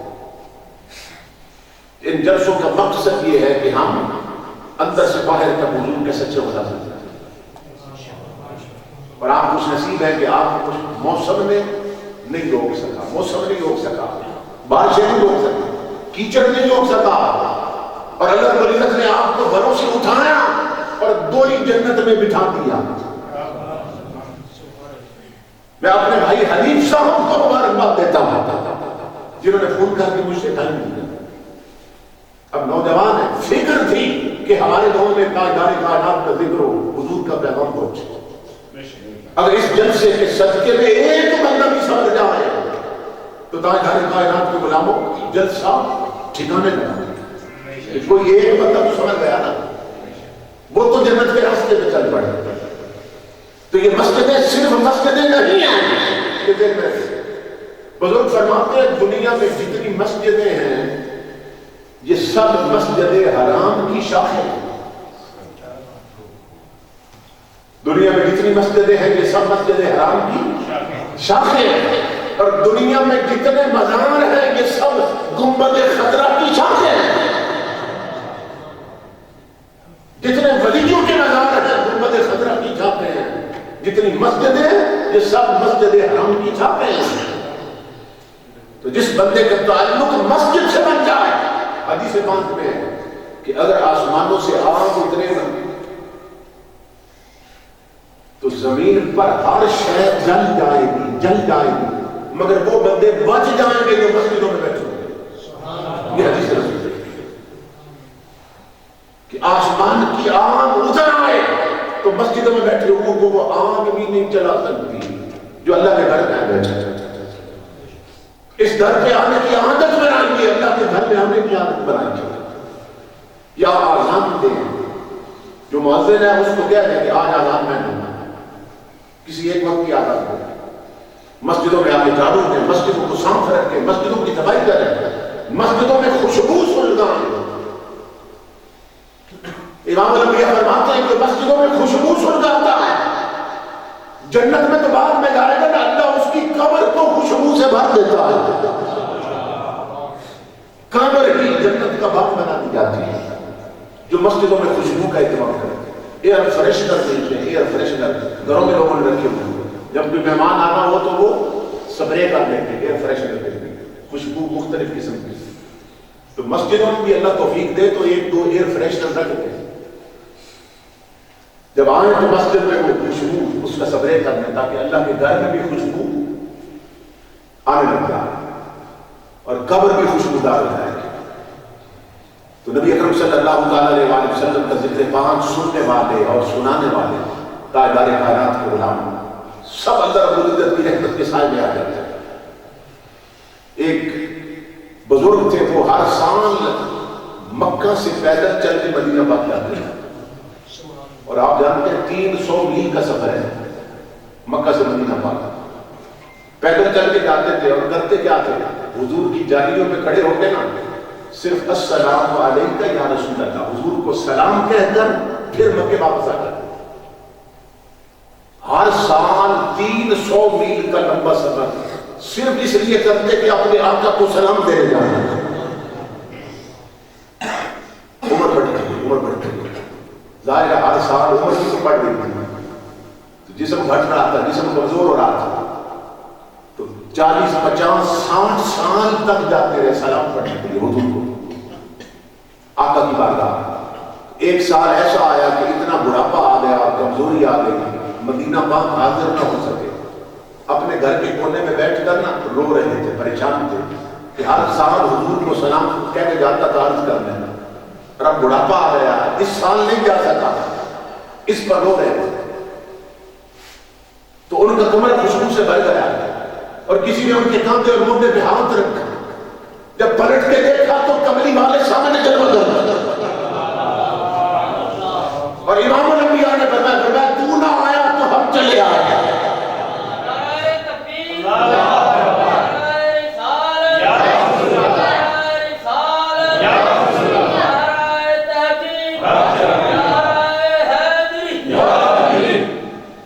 ان جلسوں کا مقصد یہ ہے کہ ہم اندر سے باہر کا وضو کے سچے ہو سکتے ہیں، اور آپ خوش نصیب ہیں کہ آپ کچھ موسم میں نہیں روک سکا، موسم نہیں روک سکا، بارشیں نہیں روک سکا، کیچڑ نہیں روک سکا، اور اللہ رب العزت نے آپ کو گھروں سے اٹھایا اور دوئی جنت میں بٹھا دیا۔ میں اپنے بھائی حنیف صاحب کو مبارکباد دیتا ہوں جنہوں نے فون کر کے مجھ سے ٹائم دیا۔ اب نوجوان ہیں، فکر تھی کہ ہمارے گاؤں میں تاجدار کائنات کا ذکر ہو، حضور کا پیغام پہنچے۔ اگر اس جلسے کے صدقے میں ایک بندہ بھی سمجھ جائے تو تاجدار کائنات کے غلاموں جلسہ ٹھکانے لگا۔ کوئی ایک بندہ تو سمجھ گیا نا، وہ تو جنت کے راستے پہ چل پڑے۔ تو یہ مسجدیں صرف مسجدیں نہیں ہیں، بزرگ فرماتے ہیں دنیا میں جتنی مسجدیں ہیں یہ سب مسجد حرام کی شاخیں ہیں۔ دنیا میں جتنی مسجدیں ہیں یہ سب مسجد حرام کی شاخیں ہیں، اور دنیا میں جتنے مزار ہیں یہ سب گنبد خضرا کی شاخیں ہیں۔ جتنے ولیوں کے مزار ہیں گنبد خضرا کی شاخیں ہیں، جتنی مسجدیں یہ سب مسجد حرام کی شاخیں ہیں۔ تو جس بندے کا تعلق مسجد سے بن جائے، حدیث پاک میں ہے کہ اگر آسمانوں سے آگ اترے گا تو زمین پر ہر شے جل جائے گی، مگر وہ بندے بچ جائیں گے جو مسجدوں میں بیٹھے ہوں گے۔ یہ حدیث ہے کہ آسمان کی آگ اتر آئے تو مسجدوں میں بیٹھے لوگوں کو وہ آگ بھی نہیں چلا سکتی جو اللہ کے گھر میں بیٹھے۔ اس گھر پہ آنے کی عادت بنائیے، اللہ کے گھر میں آنے کی عادت بنائیے. یا آزان دیں، جو مؤذن ہے اس کو کہہ دیں کہ آج آزان میں دوں گا، کسی ایک وقت کی عادت ہو. مسجدوں میں آگے جھاڑو دیں، مسجدوں کو صاف رکھیں، مسجدوں کی صفائی کریں، مسجدوں میں خوشبو سلگائیں. امام الانبیاء فرماتے ہیں کہ مسجدوں میں خوشبو سلگاتا ہے، جنت میں تو بعد میں جائے گا نا، اللہ اس کی قبر کو خوشبو سے بھر دیتا ہے. قبر ہی جنت کا باغ بنا دی جاتی ہے. جو مسجدوں میں خوشبو کا اہتمام کرتے ہیں، ایئر فریشنر دیتے ہیں، ایئر فریشنر گھروں میں لوگوں نے رکھے ہوئے ہیں، جب کوئی مہمان آنا ہو تو وہ سپرے کر دیتے ہیں، ایئر فریشنر دیتے ہیں، خوشبو مختلف قسم کی. تو مسجدوں میں بھی اللہ توفیق دے تو ایک دو ایئر فریشنر رکھ دیں، جب آئیں تو مسجد میں وہ خوشبو اس کا سپرے کر دیں، تاکہ اللہ کے گھر میں بھی خوشبو آنے لگ جائے اور قبر بھی خوشبودار ہو جائے. تو نبی اکرم صلی اللہ علیہ وآلہ وسلم کا ذکر 5 سننے والے اور سنانے والے تاجدار کائنات کے غلام سب اللہ رب العزت کی رحمت کے سائے میں آ جاتے ہیں. ایک بزرگ تھے، وہ ہر سال مکہ سے پیدل چل کے مدینہ پاک جاتے ہیں، اور آپ جانتے ہیں 300 میل کا سفر ہے مکہ سے مدینہ پاک. پیدل چل کے جاتے تھے اور کرتے کیا تھے؟ حضور کی جالیوں میں کھڑے ہو کے نا صرف السلام علیکہ یا رسول اللہ، حضور کو سلام کہہ کر پھر مکے واپس آ جاتے. ہر سال 300 میل کا لمبا سفر صرف اس لیے کرتے کہ اپنے آقا کو سلام دینے جانا. عمر بڑھتی ظاہر ہے ہر سال عمر کی تو بڑھ رہی تھی، تو جسم گھٹ رہا تھا، جسم کمزور ہو رہا تھا، تو 40 50 60 سال تک جاتے رہے سلام پڑھنے کے لیے حضور کو آقا کی بارگاہ. ایک سال ایسا آیا کہ اتنا بڑھاپا آ گیا اور کمزوری آ گئی، مدینہ پاک حاضر نہ ہو سکے. اپنے گھر کے کونے میں بیٹھ کر نا رو رہے تھے، پریشان تھے کہ ہر سال حضور کو سلام کہہ کے جاتا تھا عرض کرنے، اور اب بڑھاپا آ گیا، اس سال نہیں جا سکا، اس پر رو رہے تھے. تو ان کا کمر خوشبو سے بھر گیا اور کسی نے ان کے کاندھے اور موڈے پہ ہاتھ رکھا. جب پلٹ کے دیکھا تو کملی والے سامنے جلوہ گر، اور امام الانبیاء نے فرمایا تو نہ آیا تو ہم چلے آئے.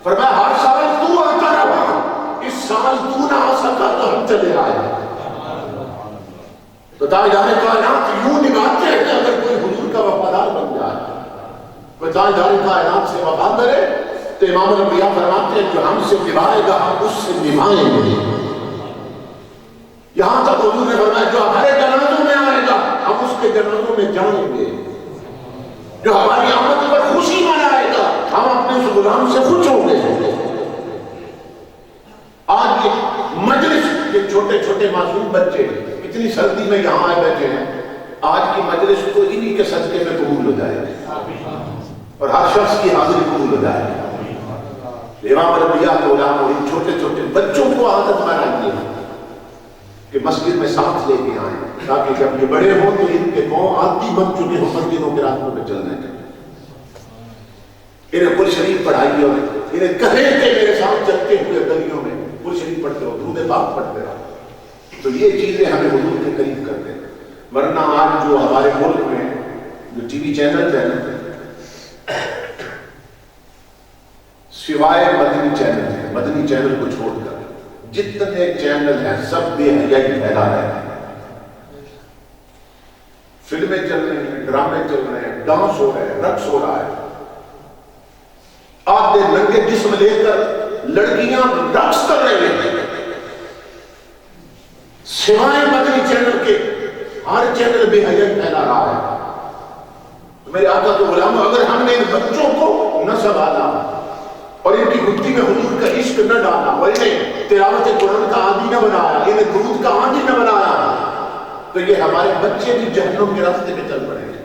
فرمایا ہر سال تو آتا رہا، اس سال تو نہ آ سکا تو ہم چلے آئے. تو تاجدار کائنات یوں نبھاتے ہیں کہ اگر کوئی حضور کا وفادار بن جائے، کوئی تاجدار کائنات سے وفا کرے، تو امام الانبیاء فرماتے ہیں جو ہم سے نبھائے گا ہم اس سے نبھائیں گے. یہاں تک حضور نے فرمایا جو ہمارے جنازوں میں آئے گا ہم اس کے جنازوں میں جائیں گے، جو ہماری آمد پر خوشی منائے گا ہم اپنے اس غلام سے خوش ہوں گے. آج یہ مجلس کے چھوٹے چھوٹے معصوم بچے اتنی سردی میں یہاں آئے بیٹھے ہیں، آج کی مجلس تو انہی کے صدقے میں قبول ہو جائے گی اور ہر شخص کی حاضری قبول ہو جائے گی. امام الانبیاء کے علماء ان چھوٹے چھوٹے بچوں کو عادت بنائیے کہ مسجد میں ساتھ لے کے آئیں، تاکہ جب یہ بڑے ہوں تو ان کے پاؤں عادی بن چکے ہوں مسجدوں کے راستوں پہ چلنے کے. انہیں قرآن شریف پڑھائیے اور انہیں کہیں کہ میرے ساتھ چلتے ہوئے گلیوں میں قرآن شریف پڑھتے ہو، درود پاک پڑھتے رہو. تو یہ چیزیں ہمیں حضور کے قریب کرتے ہیں. ورنہ آج جو ہمارے ملک میں جو ٹی وی چینل ہیں سوائے مدنی چینل ہیں، مدنی چینل کو چھوڑ کر جتنے چینل ہیں سب بے حیائی پھیلا رہے ہیں. فلمیں چل رہی ہیں، ڈرامے چل رہے ہیں، ڈانس ہو رہے ہیں، رقص ہو رہا ہے. آپ نے ننگے جسم لے کر لڑکیاں رقص کر رہے ہیں. سوائے مدنی چینل کے ہر چینل بے حیائی پھیلا رہا ہے. میرے آقا کے غلاموں، اگر ہم نے ان بچوں کو نہ سنبھالا اور ان کی گدی میں حضور کا عشق نہ ڈالا اور انہیں تلاوت قرآن کا عادی نہ بنایا، انہیں درود کا عادی نہ بنایا، تو یہ ہمارے بچے بھی جہنم کے راستے میں چل پڑیں گے.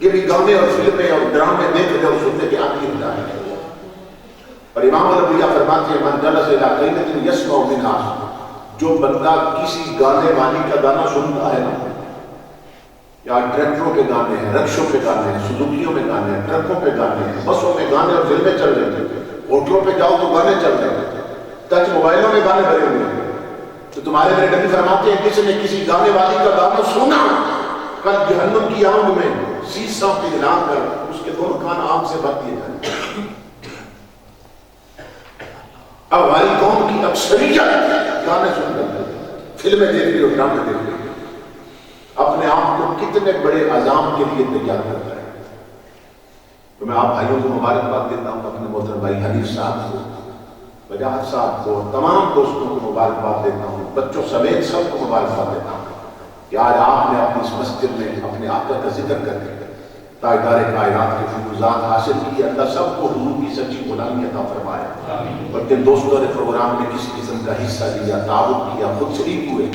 یہ بھی گانے اور فلمیں اور ڈرامے دیکھتے اور سننے کے عادی ہو جائیں گے. اور امام الانبیاء فرماتے ہیں من جلس الی قیلۃ یسمع منہا، جو بندہ کسی گانے والی کا گانا سنتا ہے نا، یا ٹریکٹروں پہ گانے ہیں، رکشوں پہ گانے ہیں، سزوکیوں میں گانے ہیں، ٹرکوں پہ گانے ہیں، بسوں میں گانے اور فلمیں چل رہے ہیں، ہوٹلوں پہ جاؤ تو گانے چل رہے ہیں، ٹچ موبائلوں میں گانے بھرے ہوئے ہیں، تو تمہارے میرے نبی فرماتے ہیں کسی نے کسی گانے والی کا گانا سنا، کل جہنم کی آگ میں سیسا پہ ہلا کر اس کے دونوں کان آگ سے بھر دیے جائیں۔ اب ہماری قوم کی اکثریت گانے سن رہی ہے، فلمیں دیکھ رہی ہو، ڈرامے دیکھ رہی ہو، اپنے آپ کو کتنے بڑے عذاب کے لیے تیار کرتا ہے۔ تو میں آپ بھائیوں کو مبارکباد دیتا ہوں، اپنے محترم بھائی حنیف صاحب کو، وجاہت صاحب کو، تمام دوستوں کو مبارکباد دیتا ہوں، بچوں سمیت سب کو مبارکباد دیتا ہوں کہ آج آپ نے اپنی اس مسجد میں اپنے آقا کا ذکر کر کے تاجدار کائنات کے فیوزات حاصل کی۔ اللہ سب کو حضور کی سچی غلامی عطا فرمائے، اور جن دوستوں نے پروگرام میں کسی قسم کا حصہ لیا، تعاون کیا، خود شریک ہوئے،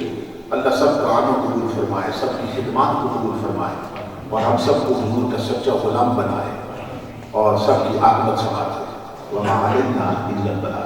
اللہ سب کا آنا قبول فرمائے، سب کی خدمات کو قبول فرمائے، اور ہم سب کو حضور کا سچا غلام بنائے، اور سب کی عاقبت سنوارے۔ وما علینا الا البلاغ۔